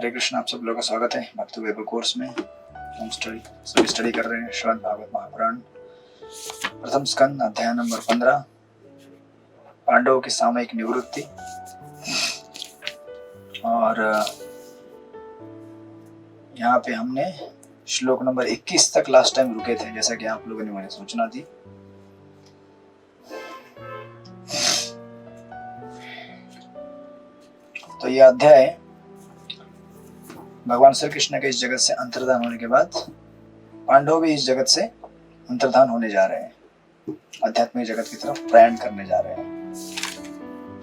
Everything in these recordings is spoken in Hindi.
हरे कृष्ण। आप सब लोगों का स्वागत है भक्ति वैभव कोर्स में। हम सभी स्टडी कर रहे हैं श्रीमद् भागवत महापुराण प्रथम स्कंद अध्याय नंबर 15 पांडवों की सामयिक निवृत्ति। और यहाँ पे हमने श्लोक नंबर 21 तक लास्ट टाइम रुके थे, जैसा कि आप लोगों ने मुझे सूचना दी। तो यह अध्याय भगवान श्री कृष्ण के इस जगत से अंतर्धान होने के बाद पांडव भी इस जगत से अंतर्धान होने जा रहे हैं, आध्यात्मिक जगत की तरफ प्रयाण करने जा रहे हैं,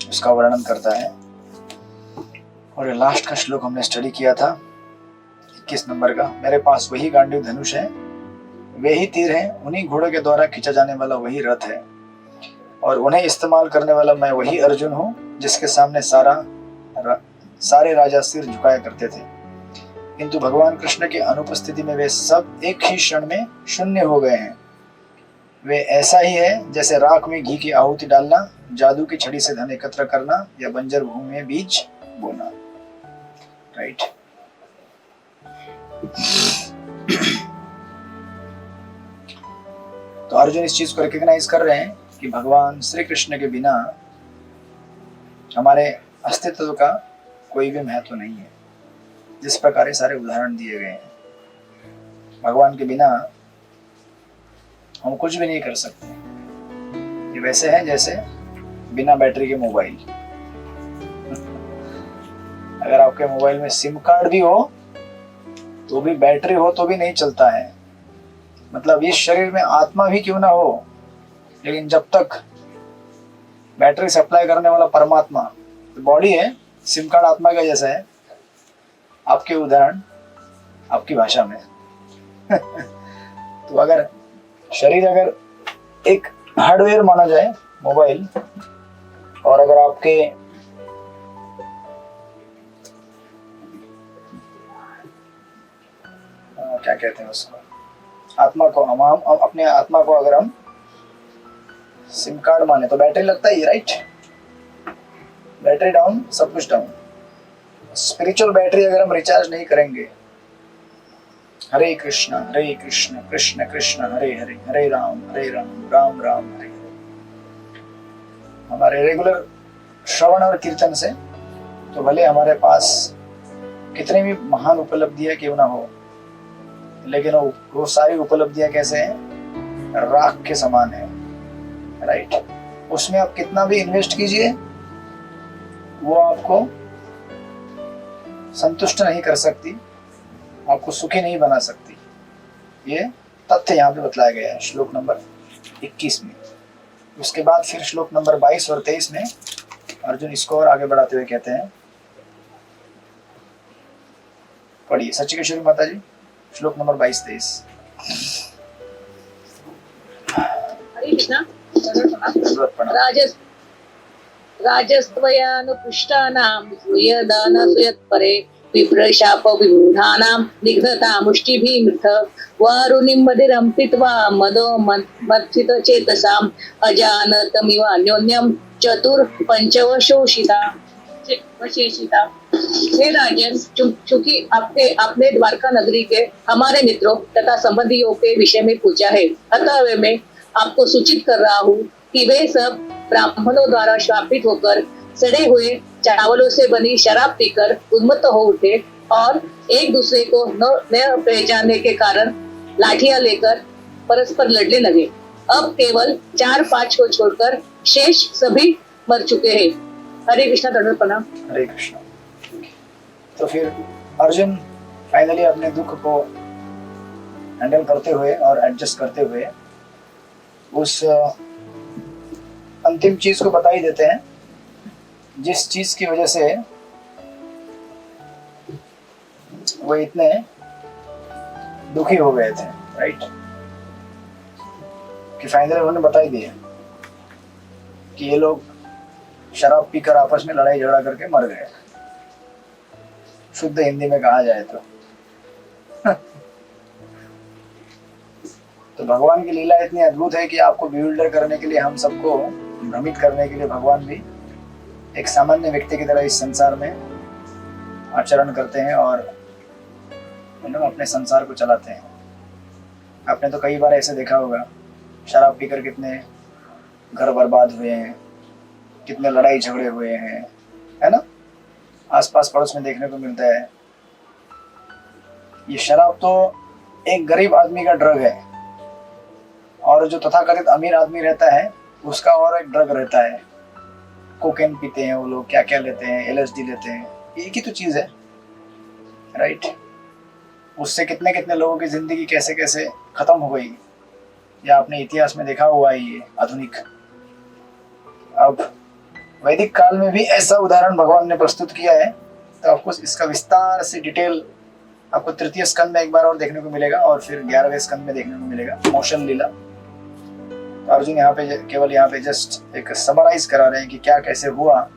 उसका वर्णन करता है। और लास्ट का श्लोक हमने स्टडी किया था 21 नंबर का। मेरे पास वही गांडीव धनुष है, वे ही तीर हैं, उन्हीं घोड़ों के द्वारा खींचा जाने वाला वही रथ है, और उन्हें इस्तेमाल करने वाला मैं वही अर्जुन हूँ जिसके सामने सारे राजा सिर झुकाया करते थे। किंतु भगवान कृष्ण की अनुपस्थिति में वे सब एक ही क्षण में शून्य हो गए हैं। वे ऐसा ही है जैसे राख में घी की आहुति डालना, जादू की छड़ी से धन एकत्र करना या बंजर भूमि में बीज बोना। राइट। तो अर्जुन इस चीज को रिकॉग्नाइज कर रहे हैं कि भगवान श्री कृष्ण के बिना हमारे अस्तित्व का कोई भी महत्व नहीं है। जिस प्रकार सारे उदाहरण दिए गए हैं, भगवान के बिना हम कुछ भी नहीं कर सकते। ये वैसे है जैसे बिना बैटरी के मोबाइल। अगर आपके मोबाइल में सिम कार्ड भी हो तो भी बैटरी हो तो भी नहीं चलता है। मतलब इस शरीर में आत्मा भी क्यों ना हो, लेकिन जब तक बैटरी सप्लाई करने वाला परमात्मा, तो बॉडी है, सिम कार्ड आत्मा का जैसा है। आपके उदाहरण आपकी भाषा में तो अगर शरीर अगर एक हार्डवेयर माना जाए मोबाइल, और अगर आपके क्या कहते हैं उसको, आत्मा को, हम अपने आत्मा को अगर हम सिम कार्ड माने तो बैटरी लगता ही, राइट। बैटरी डाउन, सब कुछ डाउन। स्पिरिचुअल बैटरी अगर हम रिचार्ज नहीं करेंगे, हरे कृष्ण कृष्ण कृष्ण हरे हरे, हरे राम राम राम हरे हरे, हमारे रेगुलर श्रवण और कीर्तन से, तो भले हमारे पास कितनी भी महान उपलब्धियां क्यों ना हो, लेकिन वो सारी उपलब्धियां कैसे हैं, राख के समान है। राइट। उसमें आप कितना भी इन्वेस्ट कीजिए, वो आपको संतुष्ट नहीं कर सकती, आपको सुखी नहीं बना सकती। ये तथ्य यहाँ पे बतलाया गया है श्लोक नंबर 21 में। उसके बाद फिर श्लोक नंबर 22 और 23 में अर्जुन इसको और आगे बढ़ाते हुए कहते हैं, पढ़िए सचिकेश्वरी माता जी, श्लोक नंबर 22-23। हरे कृष्णा। राजस्त्वयानुपुष्टानां सूयदानसुयत्परे विप्रशापविमूढानां निघ्नता मुष्टिभिर्मृथ वारुणिं मदिरं पीत्वा मदो मत्थितचेतसाम् अजानतमिवान्योन्यं चतुर्पंचवशोषिता वशेषिता। हे राजन, चूंकि आपने द्वारका नगरी के हमारे मित्रों तथा संबंधियों के विषय में पूछा है, अतः मैं आपको सूचित कर रहा हूँ कि वे सब ब्राह्मणों द्वारा श्रापित होकर सड़े हुए चावलों से बनी शराब पीकर उन्मत्त हो उठे और एक दूसरे को न पहचानने के कारण लाठियां लेकर परस्पर लड़ने लगे। अब केवल 4-5 को छोड़कर शेष सभी मर चुके हैं। हरे कृष्णा। दंडवत प्रणाम। हरे कृष्णा। तो फिर अर्जुन फाइनली अपने दुख को हैंडल करते हुए और एडजस्ट करते हुए उस अंतिम चीज को बता ही देते हैं, जिस चीज की वजह से वो इतने दुखी हो गए थे। राइट। कि फाइनली उन्होंने बता ही दिया कि ये लोग शराब पीकर आपस में लड़ाई झगड़ा करके मर गए, शुद्ध हिंदी में कहा जाए तो। तो भगवान की लीला इतनी अद्भुत है कि आपको bewilder करने के लिए, हम सबको भ्रमित करने के लिए भगवान भी एक सामान्य व्यक्ति की तरह इस संसार में आचरण करते हैं और अपने संसार को चलाते हैं। आपने तो कई बार ऐसे देखा होगा, शराब पीकर कितने घर बर्बाद हुए हैं, कितने लड़ाई झगड़े हुए हैं, है ना, आसपास पड़ोस में देखने को मिलता है। ये शराब तो एक गरीब आदमी का ड्रग है, और जो तथाकथित अमीर आदमी रहता है उसका और एक ड्रग रहता है। कोकेन पीते हैं वो लोग, क्या क्या लेते हैं, LSD लेते हैं, एक ही तो चीज़ है, राइट। उससे कितने कितने लोगों की जिंदगी कैसे कैसे खत्म हो गई, या आपने इतिहास में देखा हुआ है ये आधुनिक। अब वैदिक काल में भी ऐसा उदाहरण भगवान ने प्रस्तुत किया है, तो आपको इसका विस्तार से डिटेल आपको तृतीय स्कंद में एक बार और देखने को मिलेगा, और फिर 11वें स्कंद में देखने को मिलेगा, मोशन लीला। तो अर्जुन यहाँ पे केवल यहाँ पे जस्ट एक समराइज करा रहे हैं कि क्या कैसे हुआ,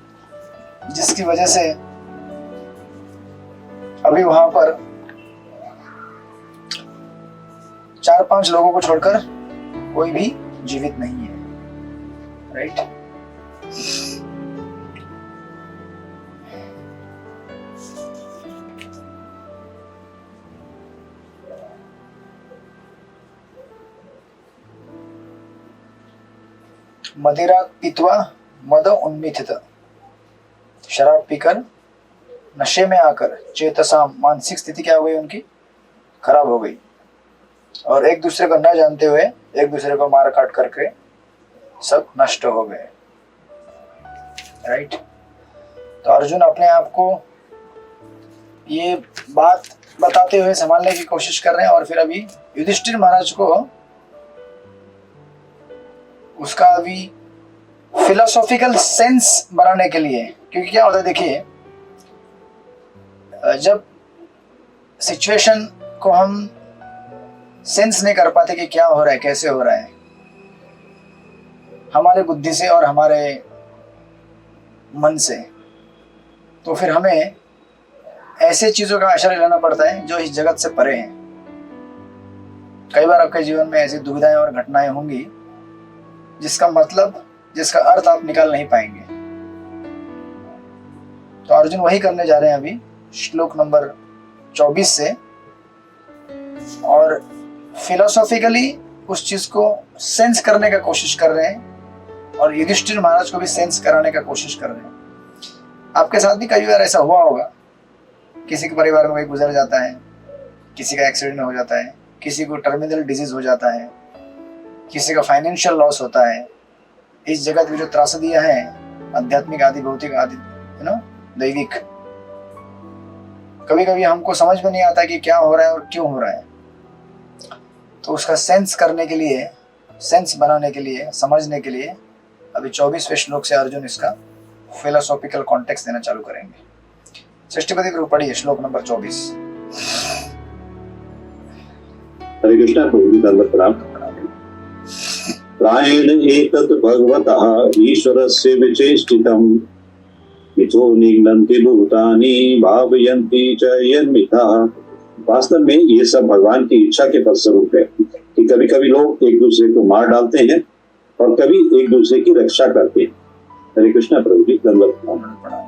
जिसकी वजह से अभी वहां पर 4-5 लोगों को छोड़कर कोई भी जीवित नहीं है, राइट। मदिरा पीतवा मद उन्मिथित, शराब पीकर नशे में आकर चेतसा, मानसिक स्थिति क्या हो गई उनकी, खराब हो गई, और एक दूसरे को न जानते हुए एक दूसरे को मार काट करके सब नष्ट हो गए, राइट। तो अर्जुन अपने आप को ये बात बताते हुए संभालने की कोशिश कर रहे हैं, और फिर अभी युधिष्ठिर महाराज को उसका अभी फिलोसॉफिकल सेंस बनाने के लिए, क्योंकि क्या होता है देखिए, जब सिचुएशन को हम सेंस नहीं कर पाते कि क्या हो रहा है, कैसे हो रहा है, हमारे बुद्धि से और हमारे मन से, तो फिर हमें ऐसे चीजों का आश्रय लेना पड़ता है जो इस जगत से परे हैं। कई बार आपके जीवन में ऐसी दुविधाएं और घटनाएं होंगी जिसका मतलब, जिसका अर्थ आप निकाल नहीं पाएंगे। तो अर्जुन वही करने जा रहे हैं अभी श्लोक नंबर 24 से, और फिलोसॉफिकली उस चीज को सेंस करने का कोशिश कर रहे हैं, और युधिष्ठिर महाराज को भी सेंस कराने का कोशिश कर रहे हैं। आपके साथ भी कई बार ऐसा हुआ होगा, किसी के परिवार में कोई गुजर जाता है, किसी का एक्सीडेंट हो जाता है, किसी को टर्मिनल डिजीज हो जाता है, किसी का फाइनेंशियल लॉस होता है। इस जगत में जो त्रासदियां हैं, आध्यात्मिक आदि, भौतिक आदि, दैविक, कभी कभी हमको समझ में नहीं आता कि क्या हो रहा है और क्यों हो रहा है। तो उसका सेंस करने के लिए, सेंस बनाने के लिए, समझने के लिए अभी 24वें श्लोक से अर्जुन इसका फिलोसॉफिकल कॉन्टेक्स्ट देना चालू करेंगे। सृष्टिपति प्रभु पढ़िए श्लोक नंबर 24। हरे कृष्णा प्रभु, प्रायेण एतत् भगवतः ईश्वरस्य विचेष्टितम्, मिथो निघ्नन्ति भूतानि भावयन्ति च यन्मिथः। वास्तव में ये सब भगवान की इच्छा के फलस्वरूप है कि कभी कभी लोग एक दूसरे को मार डालते हैं और कभी एक दूसरे की रक्षा करते हैं। हरे कृष्णा प्रभु जी, धन्यवाद प्रणाम।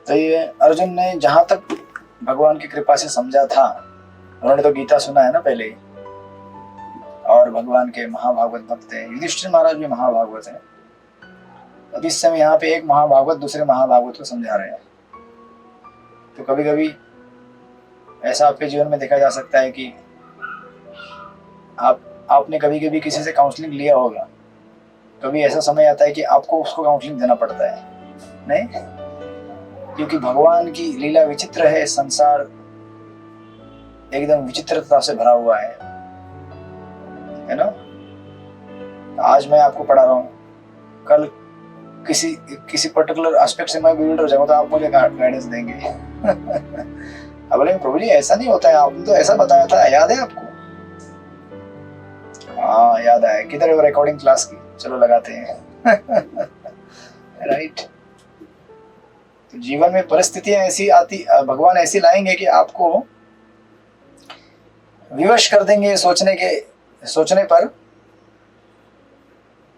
तो ये अर्जुन ने जहां तक भगवान की कृपा से समझा था, उन्होंने तो गीता सुना है ना पहले, और भगवान के महाभागवत भक्त हैं। युधिष्ठिर महाराज भी महाभागवत हैं। अब इस समय यहाँ पे एक महाभागवत दूसरे महाभागवत को समझा रहे हैं। तो कभी कभी ऐसा आपके जीवन में देखा जा सकता है कि आपने कभी कभी किसी से काउंसलिंग लिया होगा, कभी ऐसा समय आता है कि आपको उसको काउंसलिंग देना पड़ता है, नहीं? क्योंकि भगवान की लीला विचित्र है, संसार एकदम विचित्रता से भरा हुआ है ना। आज मैं आपको पढ़ा रहा हूँ, कल किसी पर्टिकुलर एस्पेक्ट से मैं बिल्ड हो जाऊंगा तो आप मुझे गाइडेंस देंगे। अब बोले प्रभु जी ऐसा नहीं होता है, आपने तो ऐसा बताया था, याद है आपको? हाँ याद आया। किधर है वो रिकॉर्डिंग क्लास की? चलो लगाते हैं। राइट। तो जीवन में परिस्थितियां ऐसी आती, भगवान ऐसी लाएंगे कि आपको विवश कर देंगे सोचने पर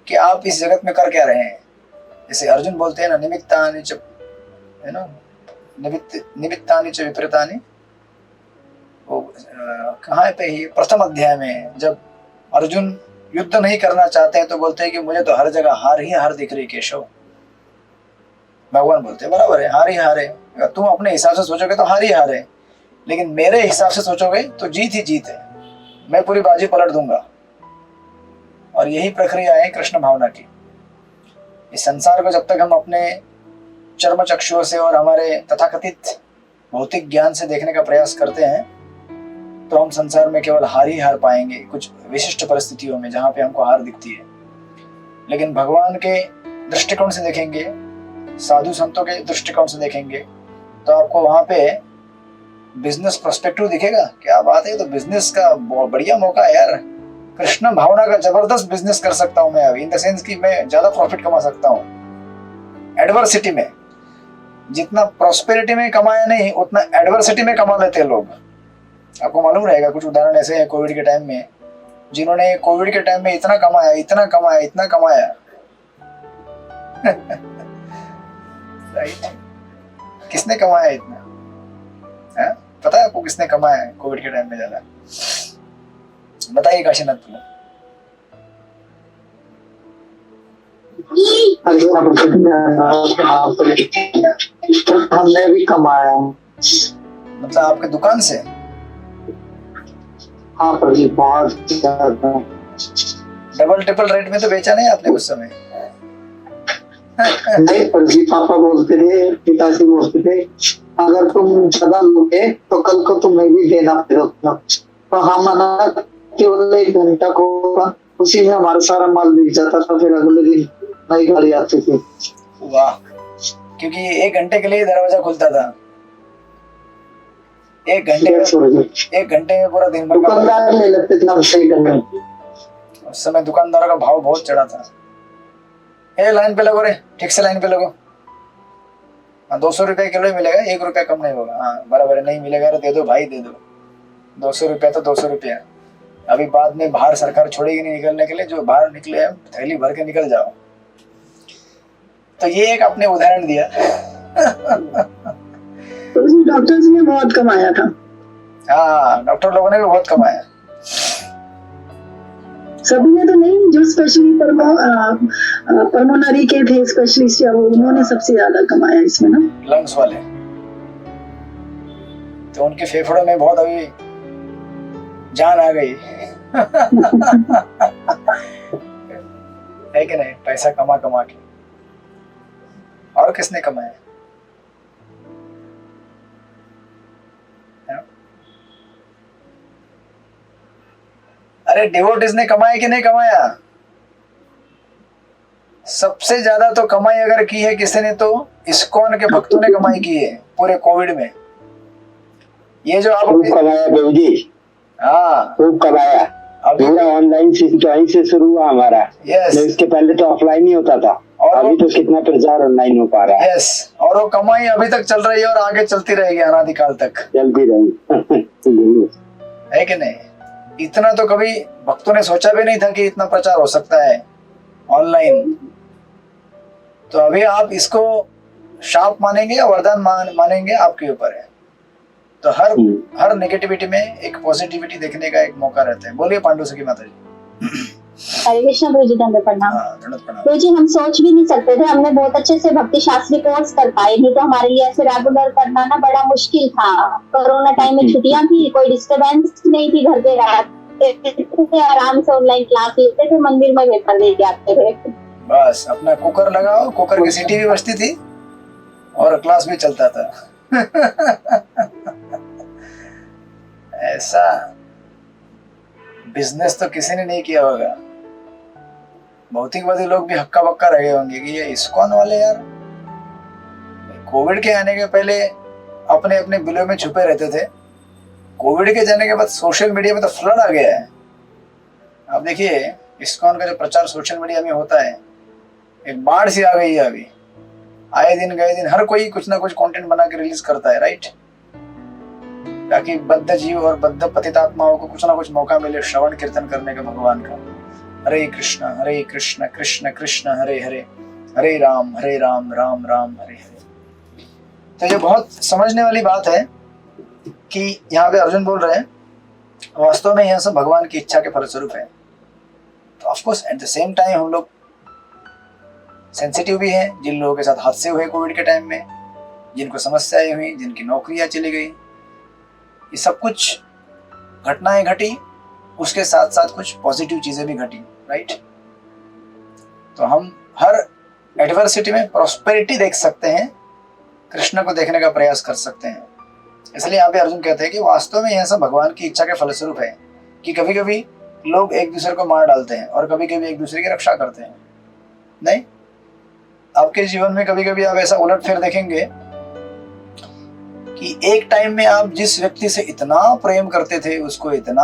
कि आप इस जगत में कर क्या रहे हैं। जैसे अर्जुन बोलते हैं ना, निमित्तानि च, है ना, निमित्तानि च विपरीतानि, वो कहाँ पे ही प्रथम अध्याय में जब अर्जुन युद्ध नहीं करना चाहते हैं तो बोलते हैं कि मुझे तो हर जगह हार ही हार दिख रही केशव। भगवान बोलते हैं बराबर है, हार ही हार है। अगर तुम अपने हिसाब से सोचोगे तो हार ही हार है, लेकिन मेरे हिसाब से सोचोगे तो जीत ही जीत है, मैं पूरी बाजी पलट दूंगा। और यही प्रक्रिया है कृष्ण भावना की। इस संसार को जब तक हम अपने चर्म चक्षुओं से और हमारे तथाकथित भौतिक ज्ञान से देखने का प्रयास करते हैं तो हम संसार में केवल हार ही हार पाएंगे, कुछ विशिष्ट परिस्थितियों में जहां पे हमको हार दिखती है। लेकिन भगवान के दृष्टिकोण से देखेंगे, साधु संतों के दृष्टिकोण से देखेंगे तो आपको वहां पे बिजनेस पर्सपेक्टिव दिखेगा। क्या बात है, तो बिजनेस का बहुत बढ़िया मौका है यार। कृष्ण भावना का जबरदस्त बिजनेस कर सकता हूं मैं अभी, इन द सेंस कि मैं ज्यादा प्रॉफिट कमा सकता हूं। एडवर्सिटी में जितना प्रॉस्पेरिटी में कमाया नहीं उतना एडवर्सिटी में कमा लेते हैं लोग। आपको मालूम रहेगा कुछ उदाहरण ऐसे हैं कोविड के टाइम में, जिन्होंने कोविड के टाइम में इतना कमाया इतना कमाया इतना कमाया राइट। किसने कमाया इतना है? पता है आपको किसने कमाया है कोविड के टाइम में ज्यादा? बताइए काशीनाथ तुम। हमने भी कमाया, मतलब आपके दुकान से? हाँ प्रदीप, बहुत ज्यादा। डबल ट्रिपल रेट में तो बेचा नहीं आपने उस समय? नहीं प्रदीप, पापा बोलते थे, पिताजी बोलते थे अगर तुम ज्यादा लोगे तो कल को तुम्हें भी देना पड़ेगा। तो हम मना केवल 1 घंटा को, उसी में हमारा सारा माल बिक जाता था, फिर अगले दिन नई गाड़ी आती थी। वाह, क्योंकि 1 घंटे के लिए दरवाजा खुलता था। 1 घंटे में पूरा दिन भर दुकानदार ले लेते थे हमसे करने। उस समय दुकानदारों का भाव बहुत चढ़ा था। ए लाइन पे लगो रे, ठीक से लाइन पे लगो। 200 रुपए किलो ही मिलेगा, 1 रुपया कम नहीं होगा। हाँ बराबर है, नहीं मिलेगा तो दे दो भाई, दे दो। 200 रुपया तो 200 रुपया। अभी बाद में बाहर सरकार छोड़ेगी नहीं निकलने के लिए, जो बाहर निकले थैली भर के निकल जाओ। तो ये एक आपने उदाहरण दिया। तो डॉक्टर्स ने बहुत कमाया था। हाँ, डॉक्टर लोगों ने भी बहुत कमाया। सभी ने तो नहीं, जो स्पेशली पर्मोनरी के थे स्पेशलिस्ट, या वो उन्होंने सबसे ज्यादा कमाया इसमें ना, लंग्स वाले। तो उनके फेफड़ों में बहुत अभी जान आ गई। है कि नहीं? पैसा कमा कमा के। और किसने कमाया? अरे डिवोटीज ने कमाया कि नहीं कमाया? सबसे ज्यादा तो कमाई अगर की है किसी ने तो इस्कॉन के भक्तों ने कमाई की है पूरे कोविड में। ये जो आप कमाया प्रभु जी, हाँ खूब कमाया। पूरा ऑनलाइन से शुरू हुआ हमारा। यस, इसके पहले तो ऑफलाइन ही होता था, और अभी तो कितना प्रचार ऑनलाइन हो पा रहा है। यस, और वो कमाई अभी तक चल रही है और आगे चलती रहेगी अनादिकाल तक, चलती रहेगी। है कि नहीं? इतना तो कभी भक्तों ने सोचा भी नहीं था कि इतना प्रचार हो सकता है ऑनलाइन। तो अभी आप इसको शाप मानेंगे या वरदान मानेंगे, आपके ऊपर है। तो हर नेगेटिविटी में एक पॉजिटिविटी देखने का एक मौका रहता है। बोलिए पांडु सखी माता जी। हरे कृष्ण प्रभु जी, दंड प्रणाम। प्रणाम। प्रभु जी, हम सोच भी नहीं सकते थे, हमने बहुत अच्छे से भक्ति शास्त्री कोर्स कर पाए, नहीं तो हमारे लिए ऐसे रेगुलर करना ना बड़ा मुश्किल था। कोरोना टाइम में छुट्टियां थी, कोई डिस्टर्बेंस नहीं थी, घर पे रहते आराम से ऑनलाइन क्लास लेते थे, मंदिर में पेपर दे के आते थे। बस अपना कुकर लगाओ, कुकर की सीटी भी बजती थी और क्लास भी चलता था। ऐसा बिजनेस तो किसी ने नहीं किया होगा। भौतिकवादी लोग भी हक्का बक्का रहे होंगे कि ये इस्कॉन वाले यार कोविड के आने के पहले अपने अपने बिलों में छुपे रहते थे। कोविड के जाने के बाद सोशल मीडिया में तो फ्लड आ गया है। आप देखिए इस्कॉन का जो प्रचार सोशल मीडिया में होता है, एक बाढ़ सी आ गई है अभी। आए दिन गए दिन हर कोई कुछ ना कुछ कंटेंट बना के रिलीज करता है, राइट, ताकि बद्ध जीव और बद्ध पतितात्माओं को कुछ ना कुछ मौका मिले श्रवण कीर्तन करने का भगवान का। हरे कृष्ण कृष्ण कृष्ण हरे हरे, हरे राम राम राम हरे हरे। तो ये बहुत समझने वाली बात है कि यहाँ पे अर्जुन बोल रहे हैं वास्तव में यह सब भगवान की इच्छा के फलस्वरूप है। तो of course at the same time हम लोग सेंसिटिव भी हैं। जिन लोगों के साथ हादसे हुए कोविड के टाइम में, जिनको समस्याएं हुई, जिनकी नौकरियां चली गई, ये सब कुछ घटनाएं घटी, उसके साथ साथ कुछ पॉजिटिव चीजें भी घटी, राइट। तो हम हर एडवर्सिटी में प्रॉस्पेरिटी देख सकते हैं, कृष्ण को देखने का प्रयास कर सकते हैं। इसलिए यहाँ पे अर्जुन कहते हैं कि वास्तव में यह सब भगवान की इच्छा के फलस्वरूप है कि कभी कभी लोग एक दूसरे को मार डालते हैं और कभी कभी एक दूसरे की रक्षा करते हैं। नहीं, आपके जीवन में कभी कभी आप ऐसा उलटफेर देखेंगे कि एक टाइम में आप जिस व्यक्ति से इतना प्रेम करते थे, उसको इतना,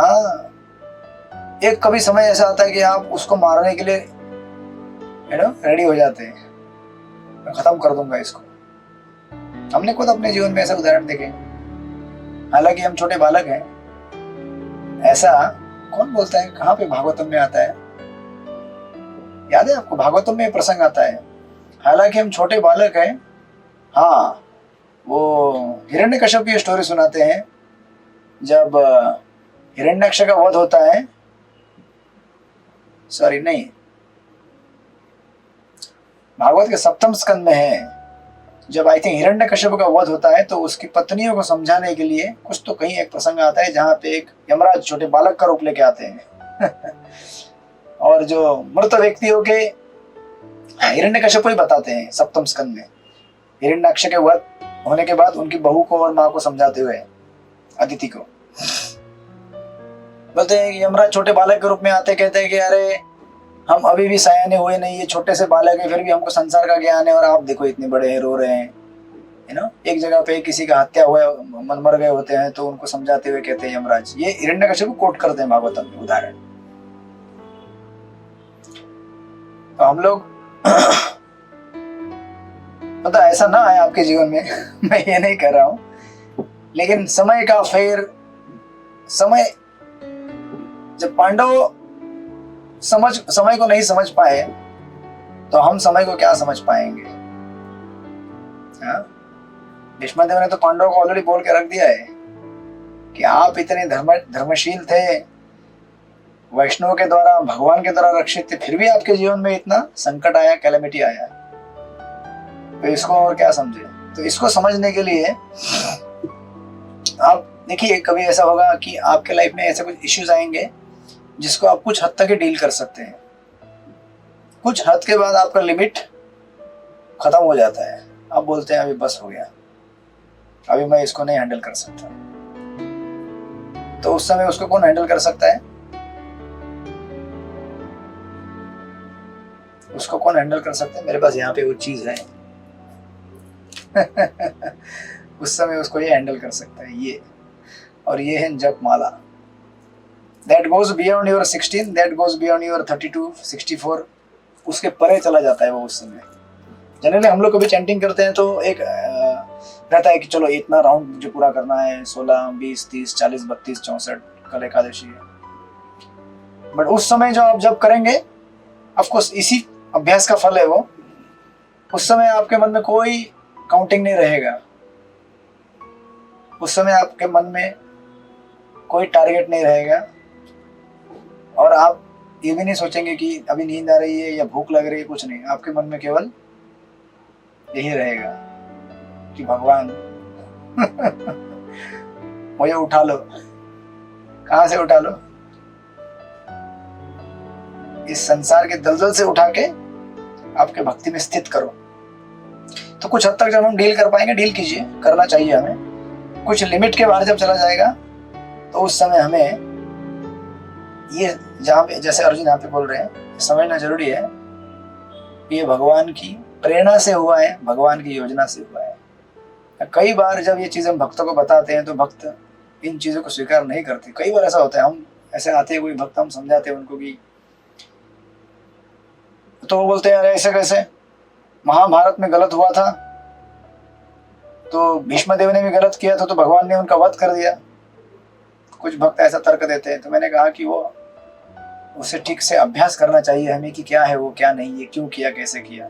एक कभी समय ऐसा आता है कि आप उसको मारने के लिए रेडी हो जाते हैं, मैं खत्म कर दूंगा इसको। हमने खुद अपने जीवन में ऐसा उदाहरण देखे, हालांकि हम छोटे बालक हैं। ऐसा कौन बोलता है, कहाँ पे भागवतम में आता है, याद है आपको? भागवतम में प्रसंग आता है, हालांकि हम छोटे बालक हैं। हाँ, वो हिरण्यकश्यप की स्टोरी सुनाते हैं, जब हिरण्यक्ष का वध होता है, सॉरी नहीं, भागवत के 7वें स्कंद में है, जब आई थिंक हिरण्यकश्यप का वध होता है तो उसकी पत्नियों को समझाने के लिए कुछ तो कहीं एक प्रसंग आता है जहां पे एक यमराज छोटे बालक का रूप लेके आते हैं और जो मृत व्यक्तियों के हिरण्यकश्यप को ही बताते हैं 7वें स्कंद में, हिरण्यक्ष के वध होने के बाद उनकी बहू को और माँ को समझाते हुए अदिति को बोलते हैं कि यमराज छोटे बालक के रूप में आते, कहते हैं कि अरे हम अभी भी सयाने हुए नहीं, ये छोटे से बालक है, फिर भी हमको संसार का ज्ञान है और आप देखो इतने बड़े हैं, रो रहे हैं, है ना। एक जगह पे किसी का हत्या हुआ, मन मर गए होते हैं, तो उनको समझाते हुए कहते हैं यमराज, ये हिरण्यकश्यप को कोट करते हैं भागवतम में उदाहरण। तो हम लोग पता ऐसा ना आए आपके जीवन में मैं ये नहीं कर रहा हूं, लेकिन समय का फेर, समय जब पांडव समय को नहीं समझ पाए तो हम समय को क्या समझ पाएंगे। भीष्मदेव ने तो पांडवों को ऑलरेडी बोल के रख दिया है कि आप इतने धर्मशील थे, वैष्णव के द्वारा, भगवान के द्वारा रक्षित थे, फिर भी आपके जीवन में इतना संकट आया, कैलेमिटी आया, तो इसको और क्या समझे। तो इसको समझने के लिए आप देखिए, कभी ऐसा होगा कि आपके लाइफ में ऐसे कुछ इश्यूज आएंगे जिसको आप कुछ हद तक ही डील कर सकते हैं, कुछ हद के बाद आपका लिमिट खत्म हो जाता है, आप बोलते हैं अभी बस हो गया, अभी मैं इसको नहीं हैंडल कर सकता। तो उस समय उसको कौन हैंडल कर सकता है? उसको कौन हैंडल कर सकता है? मेरे पास यहाँ पे वो चीज है उस समय उसको ये हैंडल कर सकता है, ये, और ये है जप माला। That goes beyond your 16, that goes beyond your 32, 64, उसके परे चला जाता है वो उस समय। जनरली हम लोग कभी चैंटिंग करते हैं तो एक रहता है कि चलो इतना राउंड मुझे पूरा करना है, 16, 20, 30, 40, 32, 64, कल एकादशी है। बट उस समय जो आप जब करेंगे, ऑफकोर्स इसी अभ्यास का फल है वो, उस समय आपके मन में कोई काउंटिंग नहीं रहेगा, उस समय आपके मन में कोई टारगेट नहीं रहेगा, और आप ये भी नहीं सोचेंगे कि अभी नींद आ रही है या भूख लग रही है, कुछ नहीं, आपके मन में केवल यही रहेगा कि भगवान मुझे उठा लो। कहां से उठा लो? इस संसार के दलदल से उठा के आपके भक्ति में स्थित करो। तो कुछ हद तक जब हम डील कर पाएंगे, डील कीजिए, करना चाहिए हमें। कुछ लिमिट के बाहर जब चला जाएगा तो उस समय हमें ये, जहाँ पे जैसे अर्जुन यहाँ पे बोल रहे हैं, समझना जरूरी है ये भगवान की प्रेरणा से हुआ है, भगवान की योजना से हुआ है। कई बार जब ये चीजें हम भक्तों को बताते हैं तो भक्त इन चीजों को स्वीकार नहीं करते। कई बार ऐसा होता है, हम ऐसे आते हैं कोई भक्त, हम समझाते हैं उनको कि, तो वो बोलते हैं अरे ऐसे कैसे, महाभारत में गलत हुआ था तो भीष्मदेव ने भी गलत किया था तो भगवान ने उनका वध कर दिया। कुछ भक्त ऐसा तर्क देते हैं। तो मैंने कहा कि वो उसे ठीक से अभ्यास करना चाहिए हमें कि क्या है वो, क्या नहीं है, क्यों किया, कैसे किया।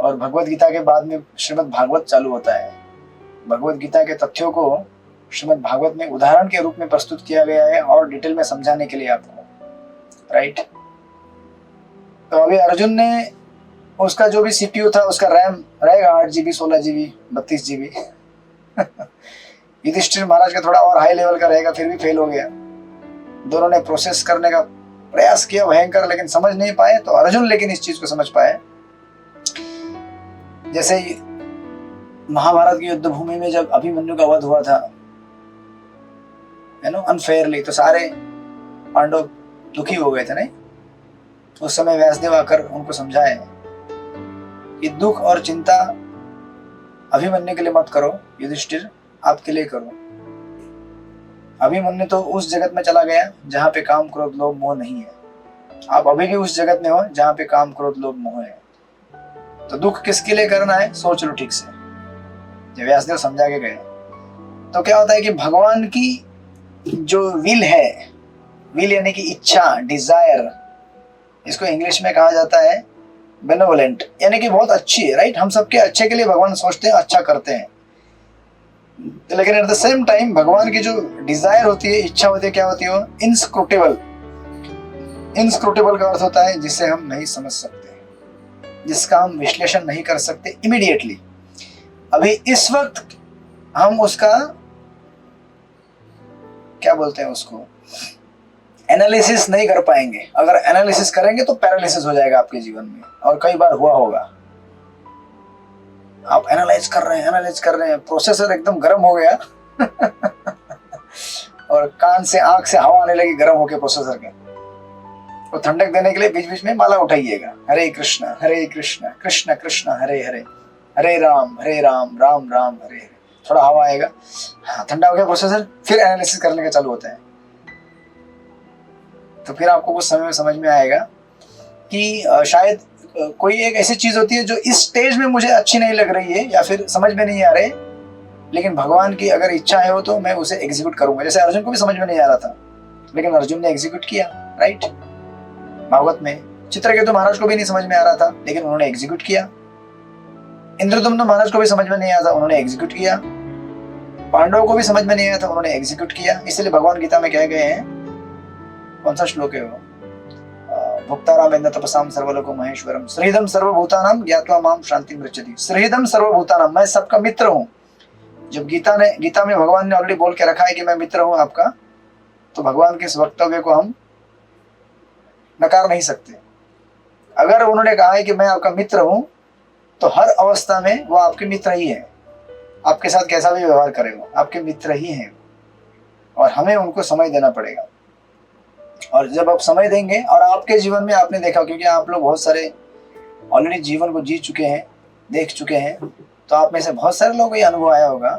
और भगवत गीता के बाद में श्रीमद् भागवत चालू होता है। भगवत गीता के तथ्यों को श्रीमद् भागवत में उदाहरण के रूप में प्रस्तुत किया गया है और डिटेल में समझाने के लिए आपको, राइट। तो अभी अर्जुन ने उसका जो भी सीपीयू था उसका रैम रहेगा 8 GB 16 GB 32 GB। युधिष्ठिर महाराज का थोड़ा और हाई लेवल का रहेगा, फिर भी फेल हो गया। दोनों ने प्रोसेस करने का प्रयास किया भयंकर, लेकिन समझ नहीं पाए। तो अर्जुन लेकिन इस चीज को समझ पाए। जैसे महाभारत की युद्ध भूमि में जब अभिमन्यु का वध हुआ था, है ना, अनफेयरली, तो सारे पांडव दुखी हो गए थे, नहीं? उस समय व्यासदेव आकर उनको समझाए कि दुख और चिंता अभिमन्यु के लिए मत करो, युधिष्ठिर आपके लिए करो। अभिमन्यु तो उस जगत में चला गया जहां पे काम क्रोध लोभ मोह नहीं है। आप अभी भी उस जगत में हो जहां पे काम क्रोध लोभ मोह है। तो दुख किसके लिए करना है, सोच लो ठीक से। जब व्यासदेव समझा के गए तो क्या होता है कि भगवान की जो विल है, विल यानी कि इच्छा, डिजायर, इसको इंग्लिश में कहा जाता है बेनेवोलेंट, यानी कि बहुत अच्छी है, राइट। हम सबके अच्छे के लिए भगवान सोचते हैं, अच्छा करते हैं। लेकिन एट द सेम टाइम भगवान की जो डिजायर होती है, इच्छा होती है, क्या होती है वो इनस्क्रूटेबल। इनस्क्रूटेबल का अर्थ होता है जिसे हम नहीं समझ सकते, जिसका हम विश्लेषण नहीं कर सकते इमीडिएटली। अभी इस वक्त हम उसका क्या बोलते हैं, उसको एनालिसिस नहीं कर पाएंगे। अगर एनालिसिस करेंगे तो पैरालिसिस हो जाएगा आपके जीवन में, और कई बार हुआ होगा। आप एनालाइज कर रहे हैं, प्रोसेसर एकदम गर्म हो गया और कान से आंख से हवा आने लगी गर्म होके प्रोसेसर के। तो ठंडक देने के लिए बीच बीच में माला उठाइएगा, हरे कृष्णा कृष्ण कृष्ण हरे हरे, हरे राम राम राम हरे हरे। थोड़ा हवा आएगा, हाँ, ठंडा हो गया प्रोसेसर, फिर एनालिसिस करने का चालू होता है। तो फिर आपको कुछ समय में समझ में आएगा कि शायद कोई एक ऐसी चीज होती है जो इस स्टेज में मुझे अच्छी नहीं लग रही है या फिर समझ में नहीं आ रहे, लेकिन भगवान की अगर इच्छा है हो तो मैं उसे एग्जीक्यूट करूंगा। जैसे अर्जुन को भी समझ में नहीं आ रहा था, लेकिन अर्जुन ने एग्जीक्यूट किया, राइट। भागवत में चित्रकेतु महाराज को भी नहीं समझ में आ रहा था, लेकिन उन्होंने एग्जीक्यूट किया। इंद्रदम्न महाराज को भी समझ में नहीं आया था, उन्होंने एग्जीक्यूट किया। पांडवों को भी समझ में नहीं आया था, उन्होंने एग्जीक्यूट किया। इसलिए भगवान गीता में कह गए हैं, कौन सा श्लोक है वो, भुक्तारामेन्द्र तपसाम सर्वलोको महेश्वरम श्रीदम सर्वभूतानाम ज्ञात्वा माम शांति मृच्छति। श्रीदम सर्वभूतानाम, मैं सबका मित्र हूँ। जब गीता में भगवान ने ऑलरेडी बोल के रखा है कि मैं मित्र हूँ आपका, तो भगवान के इस वक्तव्य को हम नकार नहीं सकते। अगर उन्होंने कहा है कि मैं आपका मित्र हूँ, तो हर अवस्था में वो आपके मित्र ही है। आपके साथ कैसा भी व्यवहार करे वो आपके मित्र ही हैं, और हमें उनको समय देना पड़ेगा। और जब आप समय देंगे, और आपके जीवन में आपने देखा, क्योंकि आप लोग बहुत सारे ऑलरेडी जीवन को जी चुके हैं, देख चुके हैं, तो आप में से बहुत सारे लोगों को ये अनुभव आया होगा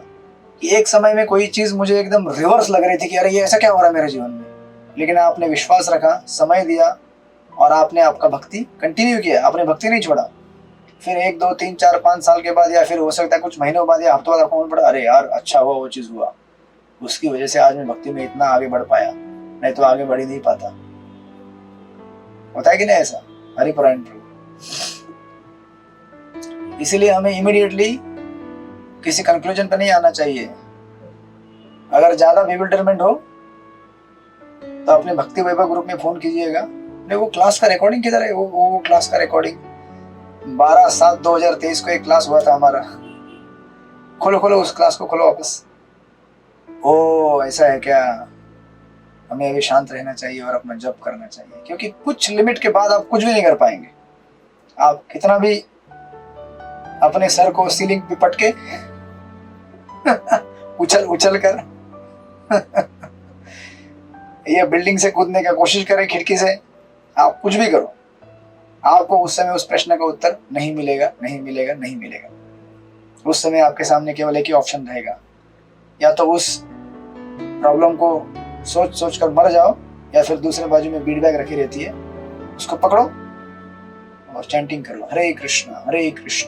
कि एक समय में कोई चीज मुझे एकदम रिवर्स लग रही थी कि अरे ये ऐसा क्या हो रहा है मेरे जीवन में, लेकिन आपने विश्वास रखा, समय दिया, और आपने आपका भक्ति कंटिन्यू किया, आपने भक्ति नहीं छोड़ा। फिर 1 2 3 4 5 साल के बाद, या फिर हो सकता है कुछ महीनों बाद या हफ्तों बाद आपको पड़ा, अरे यार अच्छा हुआ वो चीज हुआ, उसकी वजह से आज मैं भक्ति में इतना आगे बढ़ पाया, नहीं तो आगे बढ़ ही नहीं पाता। होता है कि नहीं ऐसा? हरिपरायण प्रभु। इसीलिए हमें इमीडिएटली किसी कंक्लूजन पर नहीं आना चाहिए। अगर ज्यादा बिविल्डरमेंट हो तो अपने भक्ति वैभव ग्रुप में फोन कीजिएगा। नहीं, वो क्लास का रिकॉर्डिंग किधर है? वो क्लास का रिकॉर्डिंग 12/7/2023 को एक क्लास हुआ था हमारा। खोलो उस क्लास को, खोलो वापस। ओ ऐसा है क्या? हमें अभी शांत रहना चाहिए और अपना जप करना चाहिए, क्योंकि कुछ लिमिट के बाद आप कुछ भी नहीं कर पाएंगे। आप कितना भी अपने सर को सीलिंग पे पटके उछल कर या बिल्डिंग से कूदने का कोशिश करें, खिड़की से, आप कुछ भी करो, आपको उस समय उस प्रश्न का उत्तर नहीं मिलेगा। उस समय आपके सामने केवल एक ही ऑप्शन रहेगा, या तो उस प्रॉब्लम को सोच कर मर जाओ, या फिर दूसरे बाजू में बीट बैग रखी रहती है, उसको पकड़ो और चैंटिंग करो, हरे कृष्ण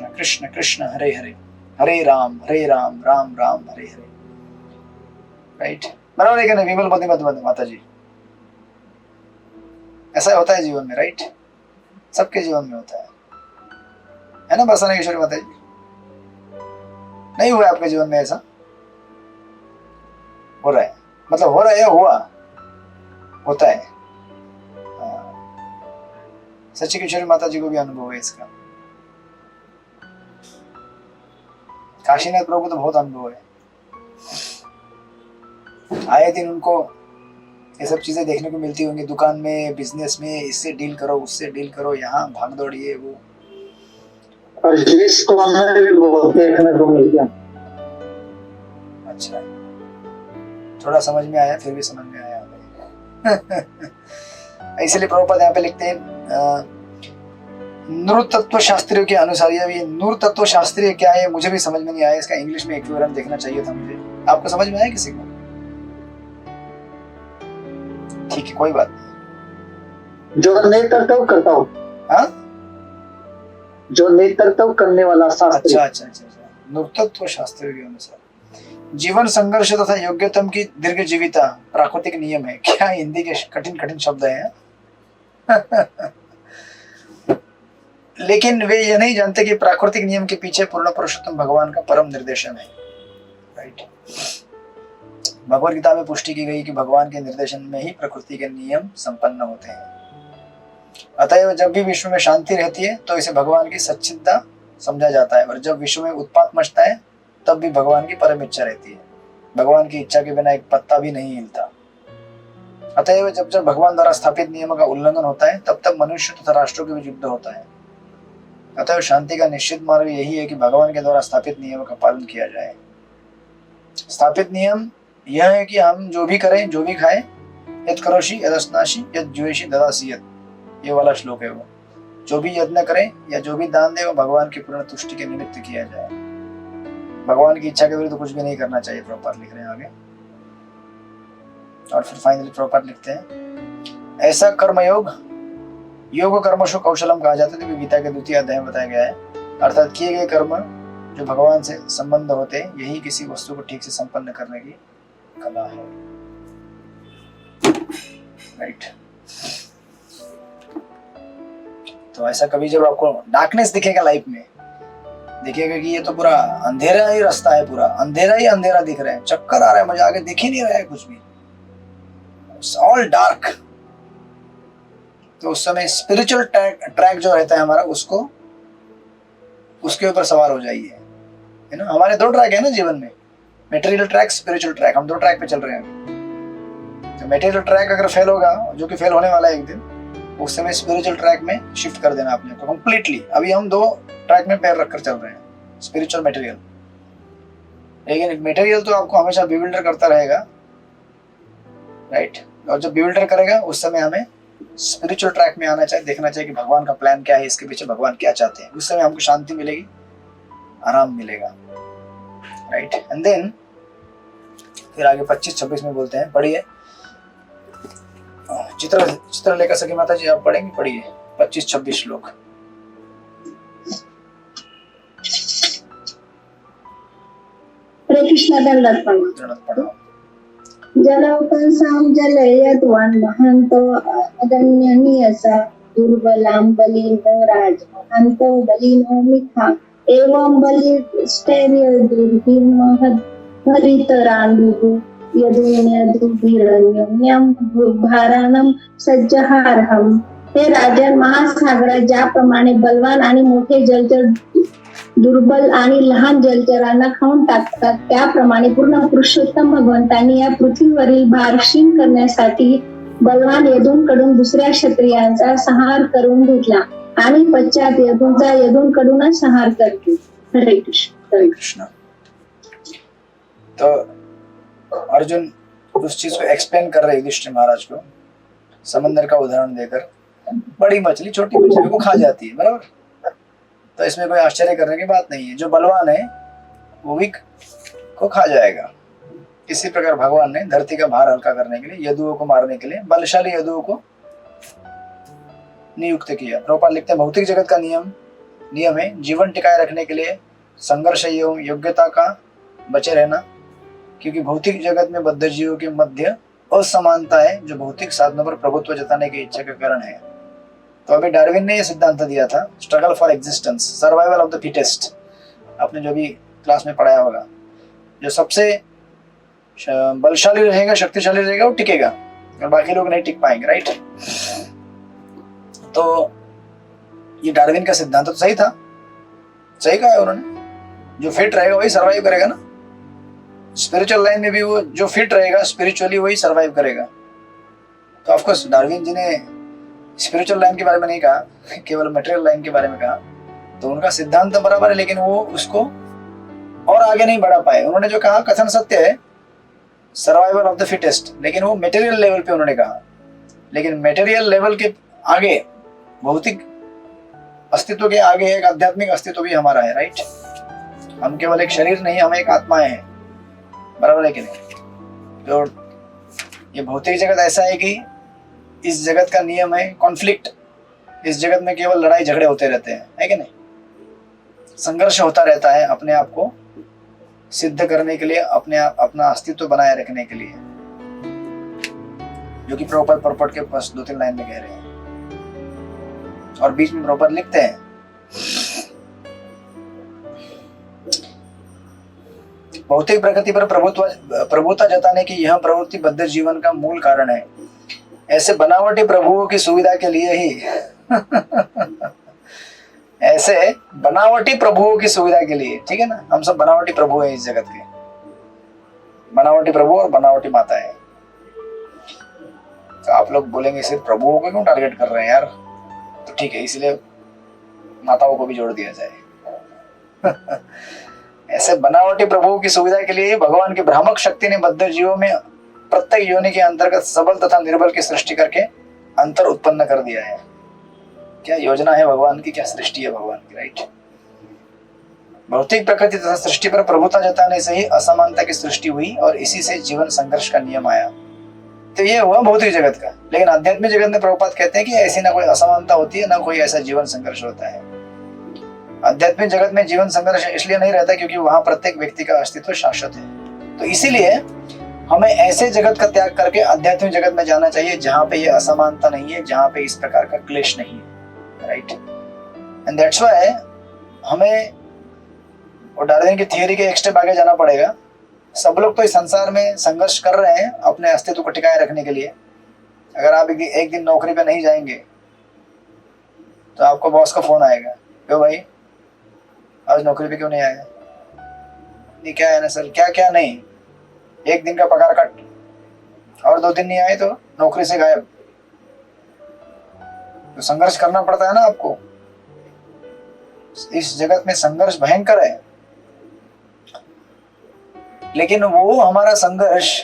कृष्ण कृष्ण हरे हरे, हरे राम राम राम हरे हरे। राइट? बराबर है क्या नहीं? विमल मत माता जी, ऐसा होता है जीवन में, राइट? सबके जीवन में होता है है ना बरसाना किशोरी माता जी? नहीं हुआ आपके जीवन में ऐसा? हो रहा है, मतलब हो रहा है, हुआ होता है। सच्ची किशोरी माता जी को भी अनुभव है इसका। काशीनाथ प्रभु को तो बहुत अनुभव है। आए दिन उनको ये सब चीजें देखने को मिलती होंगी, दुकान में, बिजनेस में, इससे डील करो, उससे डील करो, यहाँ भाग दौड़िए वो। और जिसको हमें भी बहुत देखने को मिल गया। अच्छा, थोड़ा समझ में आया, फिर भी समझ में आया हमें। इसलिए प्रभुपाद यहाँ पे लिखते हैं नूर तत्व शास्त्रियों के अनुसार। ये नूर तत्व शास्त्रीय क्या है मुझे भी समझ में नहीं आया, इसका इंग्लिश में एक विवरण देखना चाहिए था मुझे। आपको समझ में आया किसी को? ठीक है, कोई बात नहीं। जो नेतृत्व करता हो, हाँ, जो नेतृत्व करने वाला शास्त्री। अच्छा। नूर तत्व शास्त्रियों के अनुसार जीवन संघर्ष तथा योग्यतम की दीर्घ जीविता प्राकृतिक नियम है। क्या हिंदी के कठिन शब्द हैं। लेकिन वे ये नहीं जानते कि प्राकृतिक नियम के पीछे पूर्ण पुरुषोत्तम भगवान का परम निर्देशन है। राइट, भगवत गीता में पुष्टि की गई कि भगवान के निर्देशन में ही प्रकृति के नियम संपन्न होते हैं। अतएव जब भी विश्व में शांति रहती है तो इसे भगवान की सच्चिदा समझा जाता है, और जब विश्व में उत्पात मचता है तब भी भगवान की परम इच्छा रहती है। भगवान की इच्छा के बिना एक पत्ता भी नहीं हिलता। अतएव जब जब भगवान द्वारा स्थापित नियमों का उल्लंघन होता है तब तब मनुष्य तथा राष्ट्रों के बीच युद्ध होता है। अतएव शांति का निश्चित मार्ग यही है कि भगवान के द्वारा स्थापित नियमों का पालन किया जाए। स्थापित नियम यह है कि हम जो भी करें, जो भी खाएं, यद करोषि यदस्नासि यद जुएषि ददासि यद, ये वाला श्लोक है वो। जो भी यज्ञ करें या जो भी दान दे वो भगवान की पूर्ण तुष्टि के निमित्त किया जाए। भगवान की इच्छा के विरुद्ध कुछ भी नहीं करना चाहिए। प्रभुपाद लिख रहे हैं आगे, और फिर फाइनली प्रभुपाद लिखते हैं ऐसा कर्मयोग योग कर्मशु कौशलम कहा जाता है, क्योंकि गीता के 2वें अध्याय में बताया गया है। अर्थात किए गए कर्म जो भगवान से संबंध होते हैं, यही किसी वस्तु को ठीक से संपन्न करने की कला है। राइट, तो ऐसा कभी जब आपको डार्कनेस दिखेगा लाइफ में, देखिएगा कि ये तो पूरा अंधेरा ही रास्ता है, पूरा अंधेरा ही अंधेरा दिख रहा है, चक्कर आ रहा है, मुझे आगे दिख ही नहीं रहा है कुछ भी, ऑल डार्क। तो उस समय स्पिरिचुअल ट्रैक जो रहता है हमारा, उसको उसके ऊपर सवार हो जाइए, है ना। हमारे 2 ट्रैक है ना जीवन में, मटेरियल ट्रैक, स्पिरिचुअल ट्रैक। हम 2 ट्रैक पे चल रहे हैं। तो मटेरियल ट्रैक अगर फेल होगा, जो कि फेल होने वाला है एक दिन, उस समय स्पिरिचुअल ट्रैक में शिफ्ट कर देना अपने को कंप्लीटली। अभी हम 2 ट्रैक में पैर रखकर चल रहे हैं, स्पिरिचुअल, मटेरियल। लेकिन मटेरियल तो आपको हमेशा बिविल्डर करता रहेगा, राइट। और जब बिविल्डर करेगा उस समय हमें स्पिरिचुअल ट्रैक में आना चाहिए, देखना चाहिए कि भगवान का प्लान क्या है, इसके पीछे भगवान क्या चाहते हैं। उस समय हमको शांति मिलेगी, आराम मिलेगा, राइट। एंड देन फिर आगे 25-26 में बोलते हैं, पढ़िए। चित्रलेखा सखी माता जी आप पढ़ेंगे, पढ़िए 25-26 श्लोक। हरे कृष्णा दंडवत प्रणाम। जलौकसां जलयद्वान् महन्तो अदन्यनीयसा दुर्बलां बलिनो राजमहन्तो बलिनो मिथा एवं बलिष्ठैर्य दुर्भिर्महद् हरितराण्डुः यदुन्यदुभिरन्योन्यं भाराणं सज्जहारहम्। हे राजन, महासागरात ज्याप्रमाणे बलवान आणि मोठे जलचर दुर्बल आणि लहान जलचरांना खाऊन टाकतात, त्याप्रमाणे पूर्ण पुरुषोत्तम भगवंतांनी या पृथ्वीवरील भार क्षीण करण्यासाठी बलवान यदूंकडून दुसऱ्या क्षत्रियांचा संहार करून घेतला आणि पश्चात यदूंचा यदूंकडूनच संहार करतो। हरे कृष्ण। हरे कृष्ण। तो अर्जुन उस चीज को एक्सप्लेन कर रहे युधिष्ठिर महाराज को, समंदर का उदाहरण देकर। बड़ी मछली छोटी मछली को खा जाती है, बराबर। तो इसमें कोई आश्चर्य करने की बात नहीं है। जो बलवान है वो वीक को खा जाएगा। इसी प्रकार भगवान ने धरती का भार हल्का करने के लिए, यदुओं को मारने के लिए बलशाली यदुओं को नियुक्त किया। प्रभुपाद लिखते हैं, भौतिक जगत का नियम है जीवन टिकाए रखने के लिए संघर्ष एवं योग्यता का बचे रहना, क्योंकि भौतिक जगत में बद्ध जीवों के मध्य असमानता है जो भौतिक साधनों पर प्रभुत्व जताने की इच्छा का कारण है। तो अभी डार्विन ने ये सिद्धांत दिया था, struggle for existence, survival of the fittest. आपने जो भी क्लास में पढ़ाया होगा, जो सबसे बलशाली रहेगा, शक्तिशाली रहेगा, वो टिकेगा और बाकी लोग नहीं टिक पाएंगे, राइट। तो ये डार्विन का सिद्धांत तो सही था, सही कहा है उन्होंने। जो फिट रहेगा वही सरवाइव करेगा ना। स्पिरिचुअल लाइन में भी वो जो फिट रहेगा स्पिरिचुअली वही सरवाइव करेगा। तो ऑफकोर्स डार्विन जी ने स्पिरिचुअल लाइन के बारे में नहीं कहा, केवल मटेरियल लाइन के बारे में कहा। तो उनका सिद्धांत तो बराबर है, लेकिन वो उसको और आगे नहीं बढ़ा पाए। उन्होंने जो कहा कथन सत्य है, सर्वाइवल ऑफ द फिटेस्ट, लेकिन वो मटेरियल लेवल पे उन्होंने कहा। लेकिन मटेरियल लेवल के आगे, भौतिक अस्तित्व के आगे एक आध्यात्मिक अस्तित्व भी हमारा है, राइट। हम केवल एक शरीर नहीं, हम एक आत्माएं हैं, बराबर है कि नहीं। तो ये भौतिक जगत ऐसा है कि इस जगत का नियम है कॉन्फ्लिक्ट। इस जगत में केवल लड़ाई झगड़े होते रहते हैं, है कि नहीं। संघर्ष होता रहता है अपने आप को सिद्ध करने के लिए, अपना अस्तित्व बनाए रखने के लिए, जो कि प्रॉपर परपट के पास 2-3 लाइन में कह रहे हैं और बीच में प्रॉपर लिखते हैं। भौतिक प्रकृति पर प्रभुता जताने की यह प्रवृत्ति बद्ध जीवन का मूल कारण है। ऐसे बनावटी प्रभुओं की सुविधा के लिए ही ऐसे बनावटी प्रभुओं की सुविधा के लिए, ठीक है ना। हम सब बनावटी प्रभु हैं इस जगत के, बनावटी प्रभु और बनावटी माता है। तो आप लोग बोलेंगे सिर्फ प्रभुओं को क्यों टारगेट कर रहे हैं यार। तो ठीक है, इसलिए माताओं को भी जोड़ दिया जाए। ऐसे बनावटी प्रभुओं की सुविधा के लिए भगवान की भ्रामक शक्ति ने बद्ध जीवों में प्रत्येक योनि के अंतर्गत सबल तथा निर्बल की सृष्टि करके अंतर उत्पन्न कर दिया है। क्या योजना है भगवान की, क्या सृष्टि है भगवान की, राइट। भौतिक प्रकृति तथा सृष्टि पर प्रभुता जताने से ही असमानता की सृष्टि हुई और इसी से जीवन संघर्ष का नियम आया। तो ये हुआ भौतिक जगत का। लेकिन आध्यात्मिक जगत में प्रभुपाद कहते हैं कि ऐसी ना कोई असमानता होती है, ना कोई ऐसा जीवन संघर्ष होता है। आध्यात्मिक जगत में जीवन संघर्ष इसलिए नहीं रहता क्योंकि वहां प्रत्येक व्यक्ति का अस्तित्व शाश्वत है। तो इसीलिए हमें ऐसे जगत का त्याग करके आध्यात्मिक जगत में जाना चाहिए जहां पे ये असमानता नहीं है, जहां पे इस प्रकार का क्लेश नहीं है, राइट। एंड दैट्स व्हाई हमें और डार्विन की थियरी के एक स्टेप आगे जाना पड़ेगा। सब लोग तो इस संसार में संघर्ष कर रहे हैं अपने अस्तित्व को टिकाए रखने के लिए। अगर आप एक दिन नौकरी पे नहीं जाएंगे तो आपको बॉस का फोन आएगा, क्यों भाई आज नौकरी पे क्यों नहीं आया। ये क्या है ना सर, क्या क्या नहीं, एक दिन का पगार कट और 2 दिन नहीं आए तो नौकरी से गायब। तो संघर्ष करना पड़ता है ना आपको। इस जगत में संघर्ष भयंकर है, लेकिन वो हमारा संघर्ष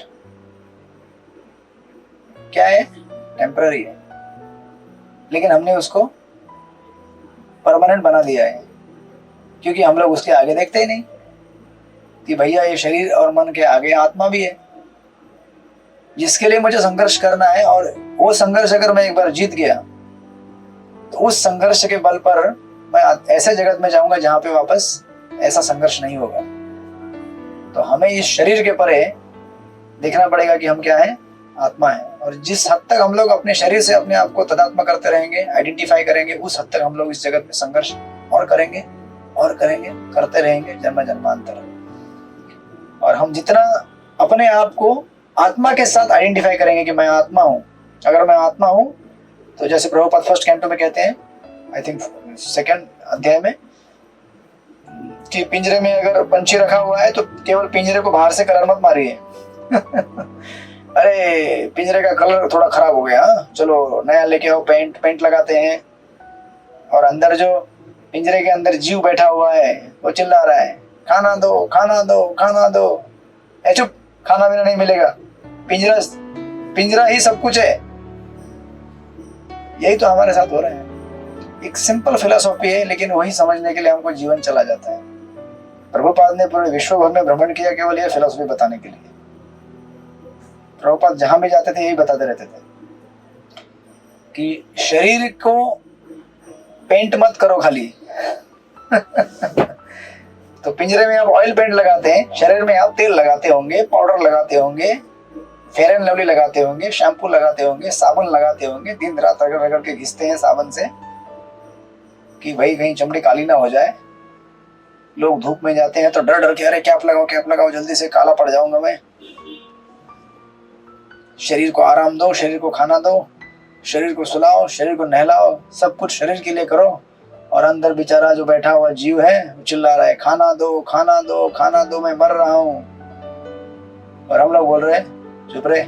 क्या है, टेम्पररी है। लेकिन हमने उसको परमानेंट बना दिया है क्योंकि हम लोग उसके आगे देखते ही नहीं कि भैया ये शरीर और मन के आगे आत्मा भी है जिसके लिए मुझे संघर्ष करना है। और वो संघर्ष अगर मैं एक बार जीत गया तो उस संघर्ष के बल पर मैं ऐसे जगत में जाऊंगा जहां पे वापस ऐसा संघर्ष नहीं होगा। तो हमें इस शरीर के परे देखना पड़ेगा कि हम क्या है, आत्मा है। और जिस हद तक हम लोग अपने शरीर से अपने आप को तदात्मा करते रहेंगे, आइडेंटिफाई करेंगे, उस हद तक हम लोग इस जगत में संघर्ष और करेंगे, करते रहेंगे जन्म जन्मांतर। और हम जितना अपने आप को आत्मा के साथ आइडेंटिफाई करेंगे कि मैं आत्मा हूं, अगर मैं आत्मा हूं तो जैसे प्रभुपाद फर्स्ट कैंटो में कहते हैं, आई थिंक 2nd अध्याय में, कि पिंजरे में अगर पंछी रखा हुआ है तो केवल पिंजरे को बाहर से कलर मत मारिए। अरे पिंजरे का कलर थोड़ा खराब हो गया, चलो नया लेके आओ, पेंट लगाते हैं। और अंदर जो पिंजरे के अंदर जीव बैठा हुआ है वो चिल्ला रहा है, खाना दो खाना दो खाना दो। चुप, खाना भी नहीं मिलेगा, पिंजरा ही सब कुछ है। यही तो हमारे साथ हो रहा है। एक सिंपल फिलॉसफी है, लेकिन वही समझने के लिए हमको जीवन चला जाता है। प्रभुपाद ने पूरे विश्व भर में भ्रमण किया केवल ये फिलॉसफी बताने के लिए। प्रभुपाद जहां भी जाते थे यही बताते रहते थे कि शरीर को पेंट मत करो खाली। तो पिंजरे में आप ऑयल पेंट लगाते हैं, शरीर में आप तेल लगाते होंगे, पाउडर लगाते होंगे, फेयर एंड लवली लगाते होंगे, शैम्पू लगाते होंगे, साबुन लगाते होंगे, दिन रात रगड़ रगड़ के घिसते हैं साबुन से कि भाई कहीं चमड़ी काली ना हो जाए। लोग धूप में जाते हैं तो डर डर के अरे कैप लगाओ जल्दी से काला पड़ जाऊंगा मैं। शरीर को आराम दो, शरीर को खाना दो, शरीर को सुलाओ, शरीर को नहलाओ, सब कुछ शरीर के लिए करो। और अंदर बेचारा जो बैठा हुआ जीव है वो चिल्ला रहा है खाना दो खाना दो खाना दो, मैं मर रहा हूं। और हम लोग बोल रहे हैं चुप रहे।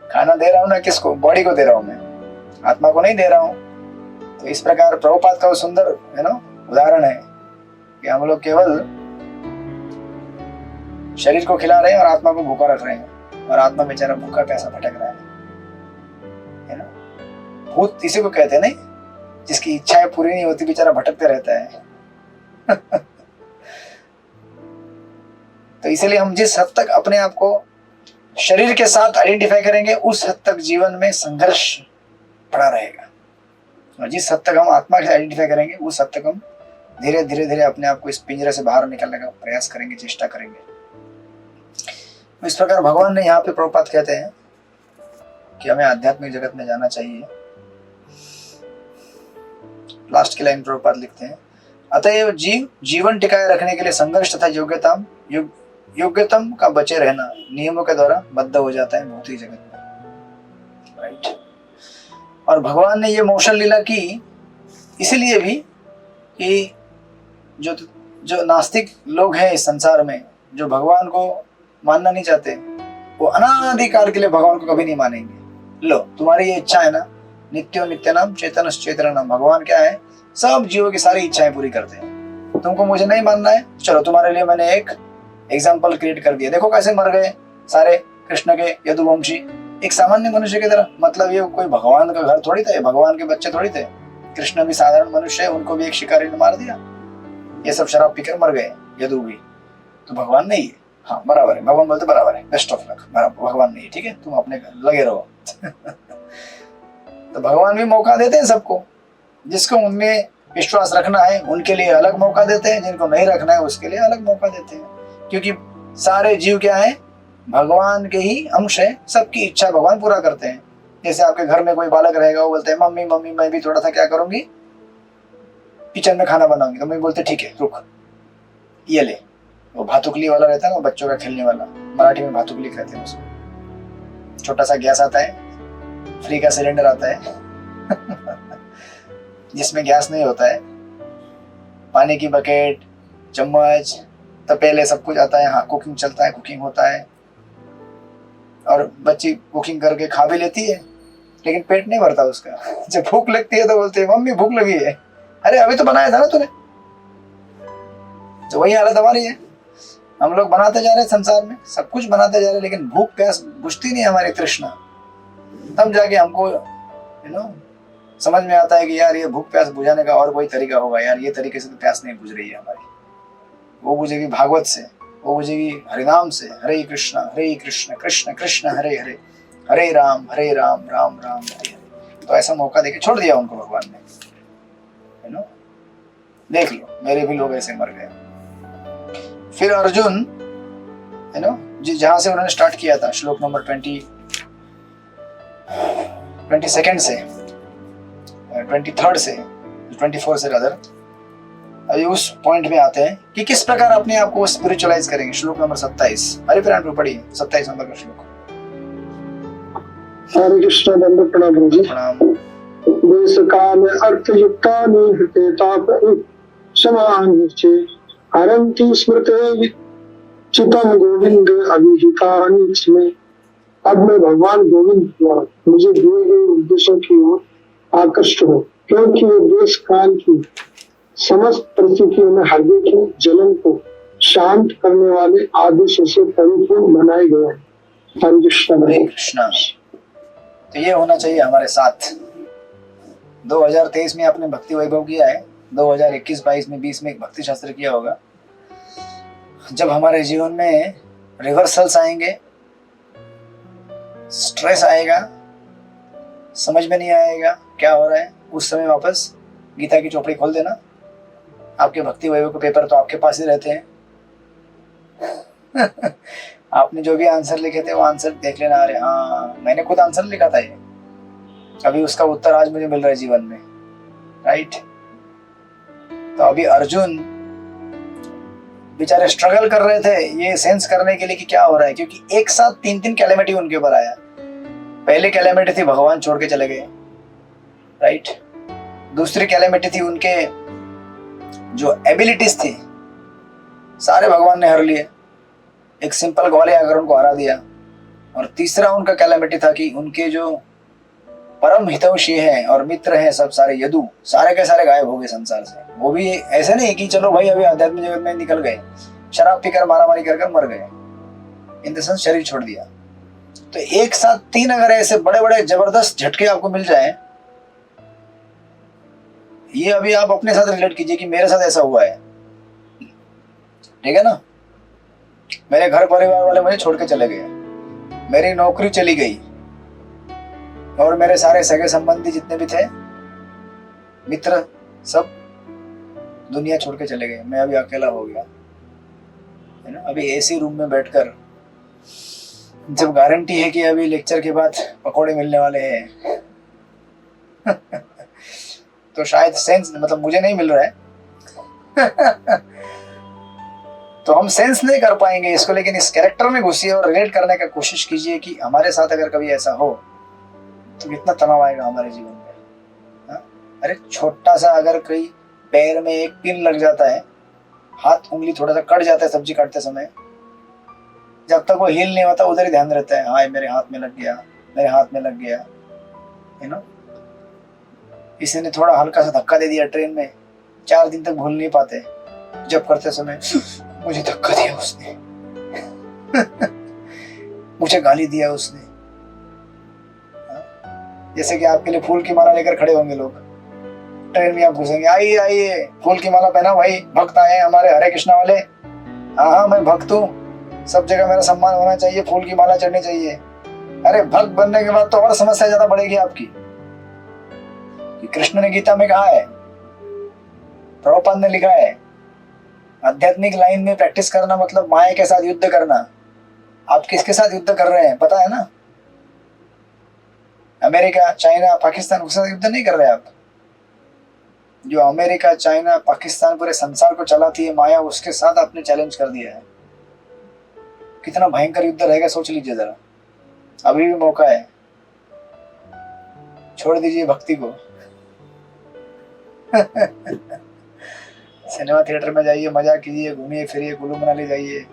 खाना दे रहा हूं ना किसको? बॉडी को दे रहा हूं मैं, आत्मा को नहीं दे रहा हूं। तो इस प्रकार प्रभुपाद का वो सुंदर उदाहरण है कि हम लोग केवल शरीर को खिला रहे हैं और आत्मा को भूखा रख रहे हैं, और आत्मा बेचारा भूखा प्यासा भटक रहा है ना। भूत इसी को कहते हैं नहीं, जिसकी इच्छाएं पूरी नहीं होती बेचारा भटकते रहता है। तो इसीलिए हम जिस हद तक अपने आप को शरीर के साथ आइडेंटिफाई करेंगे उस हद तक जीवन में संघर्ष पड़ा रहेगा, और जिस हद तक हम आत्मा के आइडेंटिफाई करेंगे उस हद तक हम धीरे धीरे धीरे अपने आप को इस पिंजरे से बाहर निकलने का प्रयास करेंगे, चेष्टा करेंगे। इस प्रकार भगवान ने यहाँ पे प्रभुपाद कहते हैं कि हमें आध्यात्मिक जगत में जाना चाहिए। लास्ट की लाइन प्रभुपाद लिखते हैं, अतएव जीवन टिकाए रखने के लिए संघर्ष तथा योग्यतम का बचे रहना नियमों के द्वारा बद्ध हो जाता है भौतिक जगत में। राइट। और भगवान ने ये मोशन लीला की इसीलिए भी कि जो नास्तिक लोग हैं इस संसार में, जो भगवान को मानना नहीं चाहते, वो अनादिकाल के लिए भगवान को कभी नहीं मानेंगे। लो तुम्हारी ये इच्छा है ना, नित्यो नित्यानाम चेतनश्च चेतनानाम, भगवान क्या है? सब जीवों की सारी इच्छाएं पूरी करते हैं। तुमको मुझे नहीं मानना है, चलो तुम्हारे लिए मैंने एक एग्जाम्पल क्रिएट कर दिया, देखो कैसे मर गए सारे कृष्ण के यदुवंशी, एक सामान्य मनुष्य की तरह। मतलब ये कोई भगवान का घर थोड़ी था, भगवान के बच्चे थोड़ी थे। कृष्ण भी साधारण मनुष्य है, उनको भी एक शिकारी ने मार दिया। ये सब शराब पीकर मर गए, यदु भी। तो भगवान नहीं है? हाँ बराबर है, भगवान बोलते बराबर है, बेस्ट ऑफ लक, भगवान नहीं है, ठीक है तुम अपने लगे रहो। तो भगवान भी मौका देते हैं सबको, जिसको उनमें विश्वास रखना है उनके लिए अलग मौका देते हैं, जिनको नहीं रखना है उसके लिए अलग मौका देते हैं। क्योंकि सारे जीव क्या है? भगवान के ही अंश है, सबकी इच्छा भगवान पूरा करते हैं। जैसे आपके घर में कोई बालक रहेगा, वो बोलते हैं मम्मी मम्मी मैं भी थोड़ा सा क्या करूंगी, किचन में खाना बनाऊंगी। तो मम्मी बोलते ठीक है रुक, ये ले। वो भातुकली वाला रहता है ना, बच्चों का खेलने वाला, मराठी में भातुकली कहते हैं उसको। छोटा सा गैस आता है, फ्री का सिलेंडर आता है जिसमें गैस नहीं होता है, पानी की बकेट, चम्मच, तपेले, सब कुछ आता है। हाँ कुकिंग चलता है, कुकिंग होता है, और बच्ची कुकिंग करके खा भी लेती है, लेकिन पेट नहीं भरता उसका। जब भूख लगती है तो बोलते हैं मम्मी भूख लगी है। अरे अभी तो बनाया था ना तूने। तो वही हालत हमारी है, हम लोग बनाते जा रहे हैं संसार में, सब कुछ बनाते जा रहे हैं, लेकिन भूख प्यास बुझती नहीं हमारी तृष्णा। तब जाके हमको समझ में आता है कि यार ये भूख प्यास बुझाने का और कोई तरीका होगा यार, ये तरीके से तो प्यास नहीं बुझ रही है हमारी। वो बुझेगी भागवत से, वो बुझेगी हरिनाम से, हरे कृष्ण कृष्ण कृष्ण हरे हरे, हरे राम राम राम हरे हरे। तो ऐसा मौका देके छोड़ दिया उनको भगवान ने। देख लो मेरे भी लोग ऐसे मर गए। फिर अर्जुन जहां से उन्होंने स्टार्ट किया था, श्लोक नंबर 22 से 23 से 24 से रादर, अभी उस पॉइंट में आते हैं कि किस प्रकार अपने आप को स्पिरिचुअलाइज करेंगे। श्लोक नंबर 27, हरिपुराण में पढ़िए 27 नंबर का श्लोक। हरे कृष्ण दंड प्रणाम प्रभु जी। प्रणाम। देश काल अर्थ युक्ता निहते ताप समान चे हरंती स्मृते चितम गोविंद अभिहितानि में। अब मैं भगवान गोविंद द्वारा मुझे दिए गए उद्देश्यों की ओर आकृष्ट हूँ, क्योंकि ये देश काल की समस्त परिस्थितियों में हृदय की जलन को शांत करने वाले आदेशों से परिपूर्ण बनाए गए हैं। हरे कृष्ण। तो ये होना चाहिए हमारे साथ। 2023 में आपने भक्ति वैभव किया है, 2021, 22 में 20 में एक भक्ति शास्त्र किया होगा। जब हमारे जीवन में रिवर्सल्स आएंगे, स्ट्रेस आएगा, समझ में नहीं आएगा क्या हो रहा है, उस समय वापस गीता की चौपड़ी खोल देना। आपके भक्ति वैभव के पेपर तो आपके पास ही रहते हैं। आपने जो भी आंसर लिखे थे वो आंसर देख लेना। अरे हाँ, मैंने खुद आंसर लिखा था ये, अभी उसका उत्तर आज मुझे मिल रहा है जीवन में, राइट। तो अभी अर्जुन बेचारे स्ट्रगल कर रहे थे ये सेंस करने के लिए कि क्या हो रहा है, क्योंकि एक साथ 3 कैलेमिटी उनके ऊपर आया। पहली कैलेमिटी थी भगवान छोड़ के चले गए, राइट। दूसरी कैलेमिटी थी उनके जो एबिलिटीज थी सारे भगवान ने हर लिए, एक सिंपल ग्वाले अगर उनको हरा दिया। और तीसरा उनका कैलेमिटी था कि उनके जो परम हितैषी हैं और मित्र हैं सब सारे यदु सारे के सारे गायब हो गए संसार से। वो भी ऐसे नहीं कि चलो भाई अभी आध्यात्मिक जगत में निकल गए, शराब पीकर मारामारी कर मर गए, इन द सेंस शरीर छोड़ दिया। तो एक साथ 3 अगर ऐसे बड़े बड़े जबरदस्त झटके आपको मिल जाए, ये अभी आप अपने साथ रिलेट कीजिए कि मेरे साथ ऐसा हुआ है, ठीक है ना। मेरे घर परिवार वाले मुझे छोड़ के चले गए, मेरी नौकरी चली गई, और मेरे सारे सगे संबंधी जितने भी थे मित्र सब दुनिया छोड़ के चले गए। मैं अभी अकेला हो गया, है ना। अभी एसी रूम में बैठकर जब गारंटी है कि अभी लेक्चर के बाद पकोड़े मिलने वाले हैं तो शायद सेंस मतलब मुझे नहीं मिल रहा है तो हम सेंस नहीं कर पाएंगे इसको, लेकिन इस कैरेक्टर में घुसिए और रिलेट करने का कोशिश कीजिए कि हमारे साथ अगर कभी ऐसा हो तो कितना तनाव आएगा हमारे जीवन में। हा? अरे छोटा सा अगर कोई पैर में एक पिन लग जाता है, हाथ उंगली थोड़ा सा कट जाता है सब्जी काटते समय, जब तक वो हील नहीं होता उधर ही ध्यान रहता है, हाँ मेरे हाथ में लग गया, मेरे हाथ में लग गया, है ना। किसी ने थोड़ा हल्का सा धक्का दे दिया ट्रेन में, 4 दिन तक भूल नहीं पाते, जब करते समय मुझे धक्का दिया उसने मुझे गाली दिया उसने। जैसे कि आपके लिए फूल की माला लेकर खड़े होंगे लोग, ट्रेन में आप घुसेंगे, आइए आइए फूल की माला पहना भाई, भक्त आए हमारे हरे कृष्णा वाले। हाँ हाँ मैं भक्त हूँ, सब जगह मेरा सम्मान होना चाहिए, फूल की माला चढ़नी चाहिए। अरे भक्त बनने के बाद तो और समस्या ज्यादा बढ़ेगी आपकी। कि कृष्ण ने गीता में कहा है, प्रभुपाद ने लिखा है, आध्यात्मिक लाइन में प्रैक्टिस करना मतलब माया के साथ युद्ध करना। आप किसके साथ युद्ध कर रहे हैं पता है ना? अमेरिका, चाइना, पाकिस्तान उसके साथ युद्ध नहीं कर रहे आप। जो अमेरिका, चाइना, पाकिस्तान पूरे संसार को चलाती है माया, उसके साथ आपने चैलेंज कर दिया है। कितना भयंकर युद्ध रहेगा सोच लीजिए जरा। अभी भी मौका है, छोड़ दीजिए भक्ति को सिनेमा थिएटर में जाइए, मजा कीजिए, घूमिए फिरिए, कुल्लू मनाली जाइए,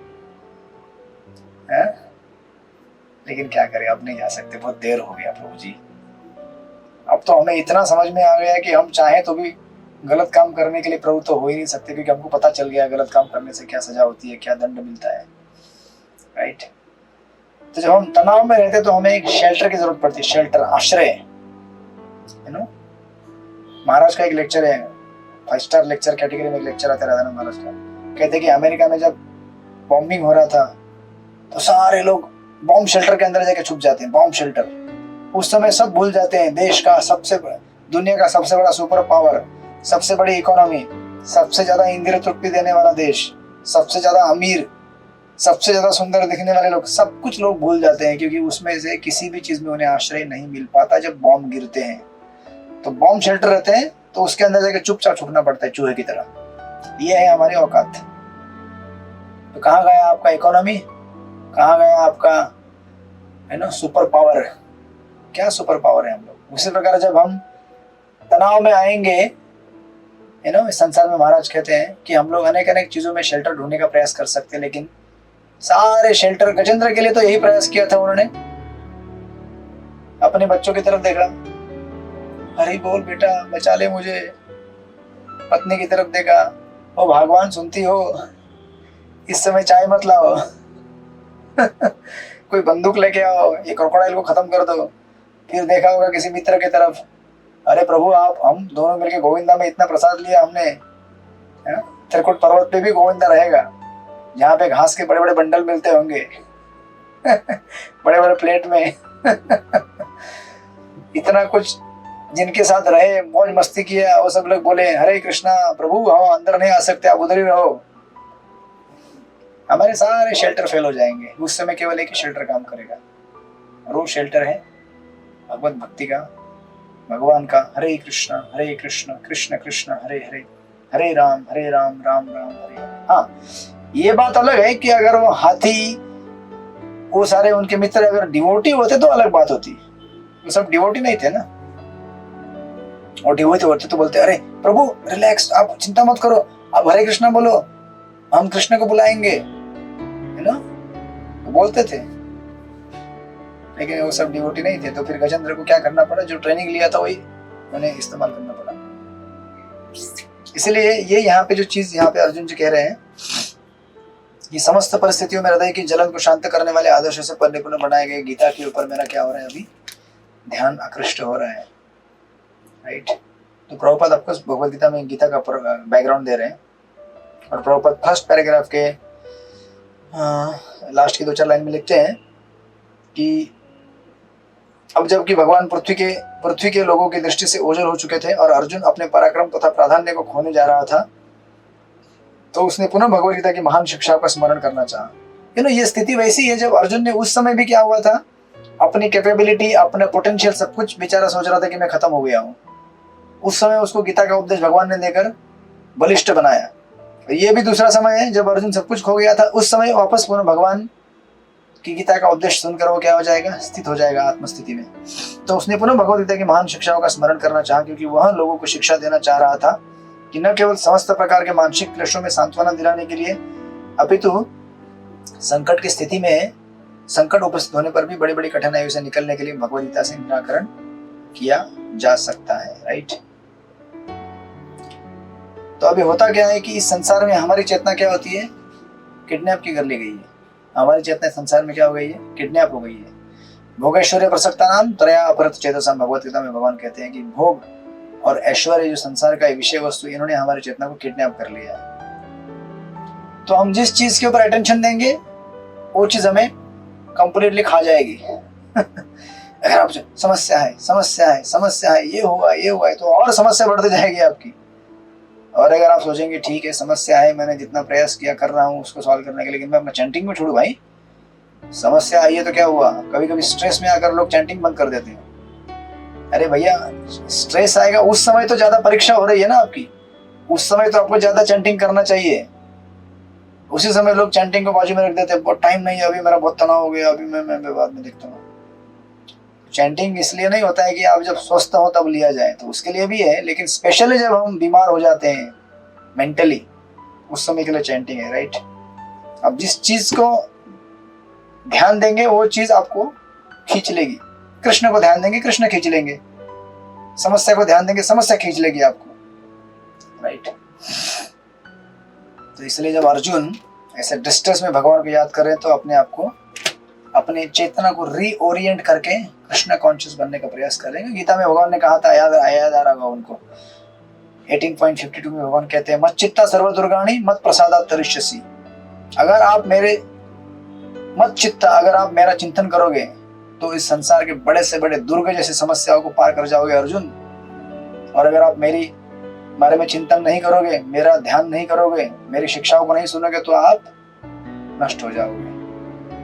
लेकिन क्या करें अब नहीं जा सकते, बहुत देर हो गया प्रभु जी। अब तो हमें इतना समझ में आ गया है कि हम चाहें तो भी गलत काम करने के लिए प्रवृत्त तो हो ही नहीं सकते, क्योंकि हमको पता चल गया गलत काम करने से क्या सजा होती है, क्या दंड मिलता है, राइट। तो जब हम तनाव में रहते तो हमें एक शेल्टर की जरूरत पड़ती है, शेल्टर, आश्रय, है ना। महाराज का एक लेक्चर है, 5 स्टार लेक्चर कैटेगरी में एक लेक्चर आता रहता है महाराज का। कहते कि अमेरिका में जब बॉम्बिंग हो रहा था तो सारे लोग बॉम्ब शेल्टर के अंदर जाके छुप जाते हैं। बॉम्ब शेल्टर, उस समय सब भूल जाते हैं, देश का सबसे, दुनिया का सबसे बड़ा सुपर पावर, सबसे बड़ी इकोनॉमी, सबसे ज्यादा इंद्रिय तृप्ति देने वाला देश, सबसे ज्यादा अमीर, सबसे ज्यादा सुंदर दिखने वाले लोग, सब कुछ लोग भूल जाते हैं, क्योंकि उसमें से किसी भी चीज में उन्हें आश्रय नहीं मिल पाता। जब बॉम्ब गिरते हैं तो बॉम्ब शेल्टर रहते हैं, तो उसके अंदर जाके चुपचाप छुपना पड़ता है चूहे की तरह। ये है हमारी औकात। तो कहाँ गया आपका इकोनॉमी, कहाँ गया आपका, है ना, सुपर पावर? क्या सुपर पावर है हम लोग? उसी प्रकार जब हम तनाव में आएंगे, है ना, इस संसार में महाराज कहते हैं कि हम लोग अनेक अनेक चीजों में शेल्टर ढूंढने का प्रयास कर सकते हैं, लेकिन सारे शेल्टर, गजेंद्र के लिए तो यही प्रयास किया था उन्होंने। अपने बच्चों की तरफ देखा, हरी बोल बेटा बचा ले मुझे, पत्नी की तरफ देखा, ओ भगवान सुनती हो, इस समय चाय मत लाओ कोई बंदूक लेके आओ, ये क्रोकोडाइल को खत्म कर दो। फिर देखा होगा किसी मित्र की तरफ, अरे प्रभु आप, हम दोनों मिलके गोविंदा में इतना प्रसाद लिया हमने, त्रिकुट पर्वत पे भी गोविंदा रहेगा, जहाँ पे घास के बड़े बड़े बंडल मिलते होंगे बड़े बड़े प्लेट में इतना कुछ जिनके साथ रहे, मौज मस्ती किया, वो सब लोग बोले हरे कृष्णा प्रभु हम अंदर नहीं आ सकते, आप उधर ही रहो। हमारे सारे शेल्टर फेल हो जाएंगे। उस समय केवल एक ही शेल्टर काम करेगा, और वो शेल्टर है भगवत भक्ति का, भगवान का हरे कृष्ण कृष्ण कृष्ण हरे हरे, हरे राम राम राम हरे हरे। हाँ, ये बात अलग है कि अगर वो हाथी, वो सारे उनके मित्र अगर डिवोटी होते तो अलग बात होती। वो सब डिवोटी नहीं थे ना, और डिवोटी होते तो बोलते अरे प्रभु रिलैक्स, आप चिंता मत करो, आप हरे कृष्णा बोलो, हम कृष्ण को बुलाएंगे, है ना, वो बोलते थे। लेकिन वो सब डिवोटी नहीं थे, तो फिर गजेंद्र को क्या करना पड़ा, जो ट्रेनिंग लिया था वही उन्हें इस्तेमाल करना पड़ा। इसलिए ये यहाँ पे जो चीज यहाँ पे अर्जुन जी कह रहे हैं, ये समस्त परिस्थितियों में हृदय की जलन को शांत करने वाले आदर्शों से परिपूर्ण बनाए गए गीता के ऊपर मेरा क्या हो रहा है, अभी ध्यान आकृष्ट हो रहा है, राइट। तो प्रभुपाद आपको भगवद गीता में गीता का बैकग्राउंड दे रहे हैं, और प्रभुपाद फर्स्ट पैराग्राफ के लास्ट की 2-4 लाइन में लिखते हैं कि अब जबकि भगवान पृथ्वी के लोगों की दृष्टि से ओझल हो चुके थे और अर्जुन अपने पराक्रम तथा प्राधान्य को खोने जा रहा था, तो उसने पुनः भगवद गीता की महान शिक्षाओं का स्मरण करना चाहा। ये स्थिति वैसी है जब अर्जुन ने उस समय भी क्या हुआ था, अपनी कैपेबिलिटी, अपना पोटेंशियल सब कुछ बेचारा सोच रहा था कि मैं खत्म हो गया हूँ। उस समय उसको गीता का उपदेश भगवान ने देकर बलिष्ठ बनाया। ये भी दूसरा समय है जब अर्जुन सब कुछ खो गया था, उस समय वापस पुनः भगवान की गीता का उपदेश सुनकर वो क्या हो जाएगा, स्थित हो जाएगा आत्मस्थिति में। तो उसने पुनः भगवद गीता की महान शिक्षाओं का स्मरण करना चाहा, क्योंकि वह लोगों को शिक्षा देना चाह रहा था कि न केवल समस्त प्रकार के मानसिक क्लेशों में सांत्वना दिलाने के लिए, अपितु संकट की स्थिति में, संकट उपस्थित होने पर भी बड़ी बड़ी कठिनाइयों से निकलने के लिए भगवद गीता से निराकरण किया जा सकता है, राइट। तो अभी होता क्या है कि इस संसार में हमारी चेतना क्या होती है, किडनैप की कर ली गई है। हमारी चेतना संसार में क्या हो गई है, किडनैप हो गई है। भोगैश्वर्य प्रसक्ता नाम त्रया अपरत चेतसा, भगवद गीता में भगवान कहते हैं कि भोग और ऐश्वर्य जो संसार का विषय वस्तु, इन्होंने हमारी चेतना को किडनैप कर लिया है। तो हम जिस चीज के ऊपर अटेंशन देंगे वो चीज हमें कंप्लीटली खा जाएगी। अगर आप समस्या है, ये हुआ है, तो और समस्या बढ़ती जाएगी आपकी। और अगर आप सोचेंगे ठीक है समस्या है, मैंने जितना प्रयास किया कर रहा हूँ उसको सॉल्व करने के लिए, लेकिन मैं अपना चैंटिंग में छोड़ू भाई, समस्या आई है तो क्या हुआ, कभी कभी स्ट्रेस में आकर लोग चैंटिंग बंद कर देते हैं। अरे भैया स्ट्रेस आएगा उस समय तो ज्यादा परीक्षा हो रही है ना आपकी, उस समय तो आपको ज्यादा चैंटिंग करना चाहिए। उसी समय लोग चैंटिंग को बाजू में रख देते हैं, बहुत टाइम नहीं है अभी, मेरा बहुत तनाव हो गया, अभी मैं बाद में देखता हूँ। चैंटिंग इसलिए नहीं होता है कि आप जब स्वस्थ हो तब लिया जाए, तो उसके लिए भी है, लेकिन स्पेशली जब हम बीमार हो जाते हैं मेंटली, उस समय के लिए चैंटिंग है, राइट। अब जिस चीज को ध्यान देंगे वो चीज आपको खींच लेगी। कृष्ण को ध्यान देंगे, कृष्ण खींच लेंगे। समस्या को ध्यान देंगे, समस्या खींच लेगी आपको, राइट। तो इसलिए जब अर्जुन ऐसे डिस्ट्रेस में भगवान को याद करें तो अपने आप को, अपने चेतना को रीओरिएंट करके कृष्ण कॉन्शियस बनने का प्रयास करेंगे। गीता में भगवान ने कहा था, याद आ रहा होगा उनको, 18.52 में भगवान कहते हैं, मत चित्ता सर्व दुर्गाणी मत प्रसादात् तरिष्यसि। अगर आप मेरा चिंतन करोगे तो इस संसार के बड़े से बड़े दुर्ग जैसी समस्याओं को पार कर जाओगे अर्जुन। और अगर आप मेरी बारे में चिंतन नहीं करोगे, मेरा ध्यान नहीं करोगे, मेरी शिक्षाओं को नहीं सुनोगे, तो आप नष्ट हो जाओगे।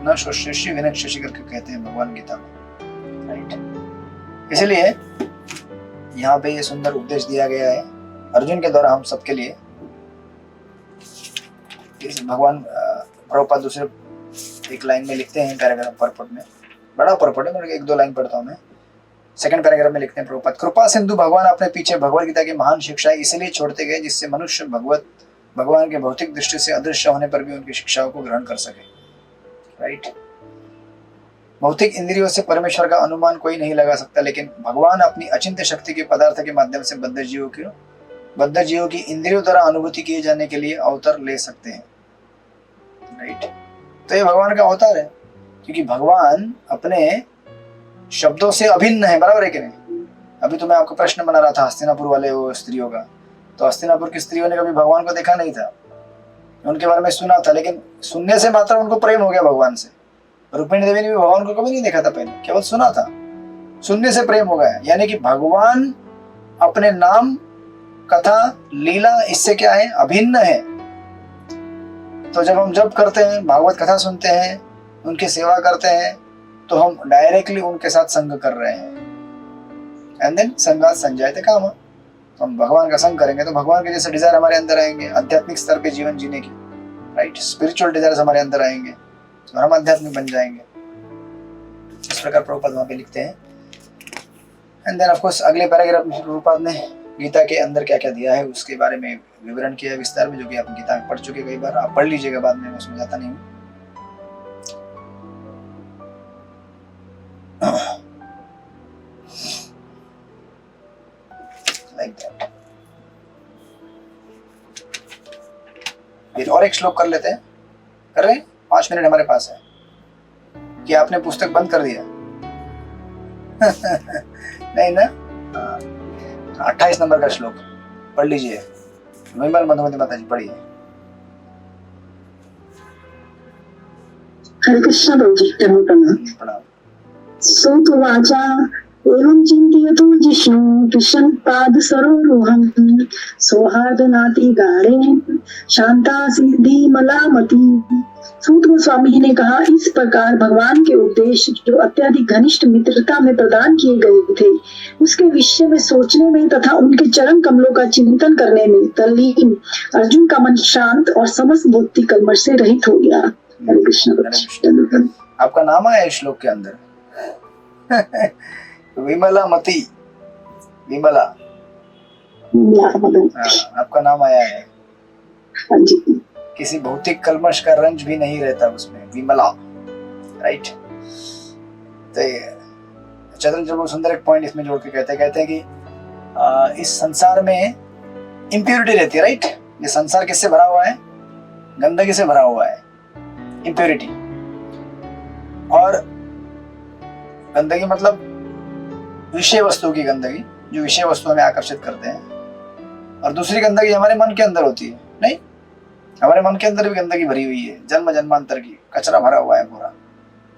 न शोष्यसि विनश्यसि करके कहते हैं भगवान गीता में, राइट। इसलिए यहाँ पे ये सुंदर उपदेश दिया गया है अर्जुन के द्वारा हम सबके लिए। भगवान प्रभुपाद दूसरे एक लाइन में लिखते हैं, पैराग्राफ परपट में, बड़ा परपट है, मैं 1-2 लाइन पढ़ता हूँ मैं। सेकंड पैराग्राफ में लिखते हैं प्रभुपाद, कृपा सिंधु भगवान अपने पीछे भगवद गीता की महान शिक्षा इसलिए छोड़ते गए जिससे मनुष्य भगवान के भौतिक दृष्टि से अदृश्य होने पर भी उनकी शिक्षाओं को ग्रहण कर सके, राइट। भौतिक इंद्रियों से परमेश्वर का अनुमान कोई नहीं लगा सकता, लेकिन भगवान अपनी अचिंत्य शक्ति के पदार्थ के माध्यम से बद्ध जीवों की इंद्रियों द्वारा अनुभूति किए जाने के लिए अवतार ले सकते हैं, राइट। तो ये भगवान का अवतार है, क्योंकि भगवान अपने शब्दों से अभिन्न है, बराबर है कि नहीं। अभी तो मैं आपको प्रश्न बना रहा था हस्तिनापुर वाले वो स्त्रियों का, तो हस्तिनापुर की स्त्रियों ने कभी भगवान को देखा नहीं था, उनके बारे में सुना था, लेकिन सुनने से मात्र उनको प्रेम हो गया भगवान से। रुक्मिणी देवी ने भी भगवान को कभी नहीं देखा था पहले, केवल सुना था, सुनने से प्रेम हो गया। यानी कि भगवान अपने नाम, कथा, लीला, इससे क्या है, अभिन्न है। तो जब हम जप करते हैं, भागवत कथा सुनते हैं, उनकी सेवा करते हैं, तो हम डायरेक्टली उनके साथ संग कर रहे हैं। एंड देन संगात संजायते काम। तो हम भगवान का संग करेंगे तो भगवान के जैसे डिजायर हमारे अंदर आएंगे, आध्यात्मिक स्तर पे जीवन जीने की, राइट, स्पिरिचुअल डिजायर्स हमारे अंदर आएंगे और हम आध्यात्मिक बन जाएंगे। इस प्रकार प्रभुपाद वहां पे लिखते हैं। एंड देन ऑफ कोर्स अगले पैराग्राफ में प्रभुपाद ने गीता के अंदर क्या क्या दिया है उसके बारे में विवरण किया विस्तार में, जो कि आप गीता में पढ़ चुके कई बार। आप पढ़ लीजिएगा बाद में, मैं उसमें जाता नहीं हूँ। Like that. फिर और एक श्लोक कर लेते हैं। कर रहे हैं? 5 मिनट हमारे पास है। कि आपने पुस्तक बंद कर दिया? नहीं ना? 28 नंबर का श्लोक पढ़ लीजिए। विमल मधुमती माता जी पढ़िए। हरे कृष्ण प्रभु जी, प्रणाम। सुतवाचा एवं चिंतयतो जिष्णु कृष्ण पाद सरोरुहं सौहार्दनाति गाढ़े शांता सिद्धि मलामती। सूत गोस्वामी जी ने कहा, इस प्रकार भगवान के उपदेश जो अत्यधिक घनिष्ठ मित्रता में प्रदान किए गए थे, उसके विषय में सोचने में तथा उनके चरण कमलों का चिंतन करने में तल्लीन अर्जुन का मन शांत और समस्त भक्ति कलमश से रहित हो गया। हरे कृष्ण। आपका नाम आया इस श्लोक के अंदर। विमला मती, विमला, आपका नाम आया है। किसी भौतिक कलमश का रंज भी नहीं रहता उसमें, विमला, राइट। तो चंद्रन जब सुंदर एक पॉइंट इसमें जोड़ के कहते हैं कि इस संसार में इम्प्योरिटी रहती है, राइट। ये संसार किससे भरा हुआ है? गंदगी से भरा हुआ है, इम्प्योरिटी। और गंदगी मतलब विषय वस्तु की गंदगी, जो विषय वस्तु हमें आकर्षित करते हैं। और दूसरी गंदगी हमारे मन के अंदर होती है। नहीं, हमारे मन के अंदर भी गंदगी भरी हुई है, जन्म जन्मांतर की कचरा भरा हुआ है पूरा।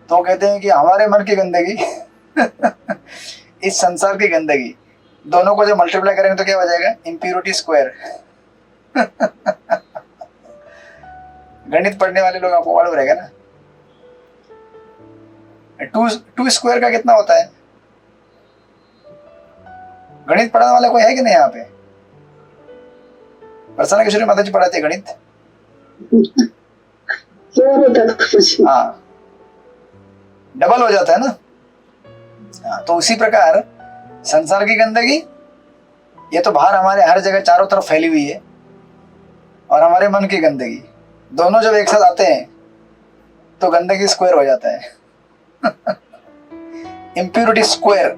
तो कहते हैं कि हमारे मन की गंदगी इस संसार की गंदगी, दोनों को जब मल्टीप्लाई करेंगे तो क्या हो जाएगा? Impurity square. गणित पढ़ने वाले लोग आपको मालूम रहेगा ना, 2 स्क्वायर का कितना होता है? गणित पढ़ाने वाले कोई है कि नहीं यहाँ पे? प्रसन्न किशोरी माता जी पढ़ाते हैं गणित। हाँ, डबल हो जाता है ना। हाँ, तो उसी प्रकार संसार की गंदगी ये तो बाहर हमारे हर जगह चारों तरफ फैली हुई है, और हमारे मन की गंदगी, दोनों जब एक साथ आते हैं तो गंदगी स्क्वायर हो जाता है। Impurity square.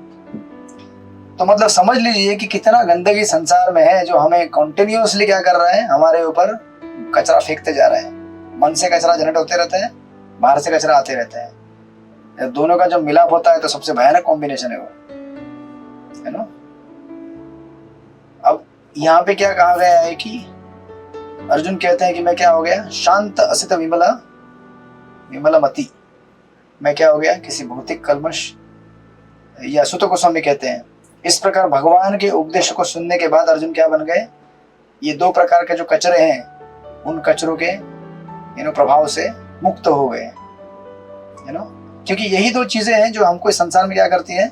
तो मतलब समझ लीजिए कि कितना गंदगी संसार में है, जो हमें कॉन्टिन्यूअसली क्या कर रहा है? हमारे ऊपर कचरा फेंकते जा रहा है। मन से कचरा जनरेट होते रहता है, बाहर से कचरा आते रहता है। दोनों का जब मिलाप होता है तो सबसे भयानक कॉम्बिनेशन है वो, है ना। अब यहाँ पे क्या कहा गया है कि अर्जुन कहते हैं कि मैं क्या हो गया? शांत असित विमला, विमला मती। मैं क्या हो गया? किसी भौतिक कलमश, या सुत गोस्वामी कहते हैं इस प्रकार भगवान के उपदेश को सुनने के बाद अर्जुन क्या बन गए? ये 2 प्रकार के जो कचरे हैं, उन कचरों के प्रभाव से मुक्त हो गए, क्योंकि यही 2 चीजें हैं जो हमको इस संसार में क्या करती है?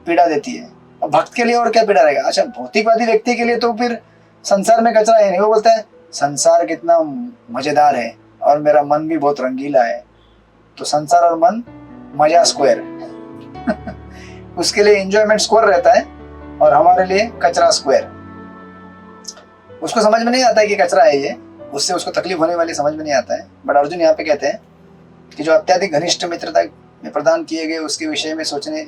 पीड़ा देती है। अब भक्त के लिए और क्या पीड़ा रहेगा? अच्छा, भौतिकवादी व्यक्ति के लिए तो फिर संसार में कचरा है नहीं। वो बोलता है संसार कितना मजेदार है और मेरा मन भी बहुत रंगीला है, तो संसार और मन मजा स्क्वायर। उसके लिए एंजॉयमेंट स्क्वायर रहता है और हमारे लिए कचरा स्क्वायर। उसको समझ में नहीं आता है कि कचरा है ये, उससे उसको तकलीफ होने वाली समझ में नहीं आता है। बट अर्जुन यहाँ पे कहते हैं कि जो अत्यधिक घनिष्ठ मित्रता में प्रदान किए गए उसके विषय में सोचने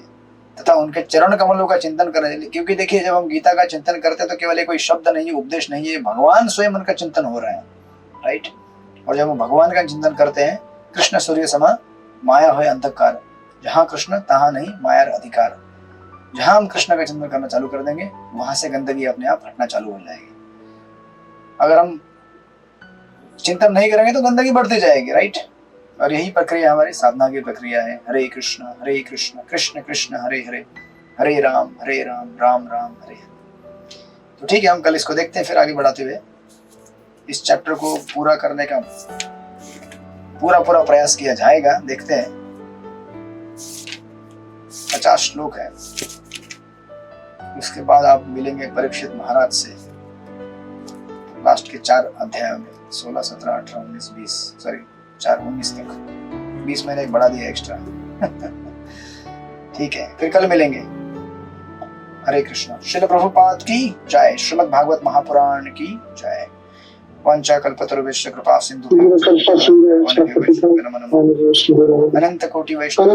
तथा उनके चरण कमलों का चिंतन करने। क्योंकि देखिए, जब हम गीता का चिंतन करते हैं तो केवल कोई शब्द नहीं, उपदेश नहीं है, भगवान स्वयं उनका चिंतन हो रहा है, राइट। और जब हम भगवान का चिंतन करते हैं, कृष्ण सूर्य समा माया हो अंधकार, जहाँ कृष्ण तहाँ नहीं माया अधिकार। जहां हम कृष्ण का चिंतन करना चालू कर देंगे, वहां से गंदगी अपने आप हटना चालू हो जाएगी। अगर हम चिंतन नहीं करेंगे तो गंदगी बढ़ती जाएगी, राइट। और यही प्रक्रिया हमारी साधना की प्रक्रिया है। हरे कृष्ण कृष्ण कृष्ण हरे हरे, हरे राम राम राम हरे हरे। तो ठीक है, हम कल इसको देखते हैं फिर आगे बढ़ाते हुए। इस चैप्टर को पूरा करने का पूरा प्रयास किया जाएगा। देखते हैं, 50 श्लोक है। उसके बाद आप मिलेंगे परीक्षित महाराज से लास्ट के 4 अध्यायों में, 16, 17, 18, 19, 20, सॉरी 4, 19 तक। 20 मैंने एक बढ़ा दिया एक्स्ट्रा। ठीक है, फिर कल मिलेंगे। हरे कृष्णा। श्रील प्रभुपाद की जय। श्रीमद् भागवत महापुराण की जय। वांछा कल्पतरुभ्यश्च कृपा सिंधु अनंत कोटि वैष्णव।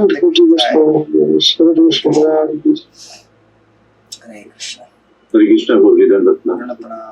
हरे कृष्णा। हरे कृष्ण। मुरलीधर रत्ना। प्रणाम।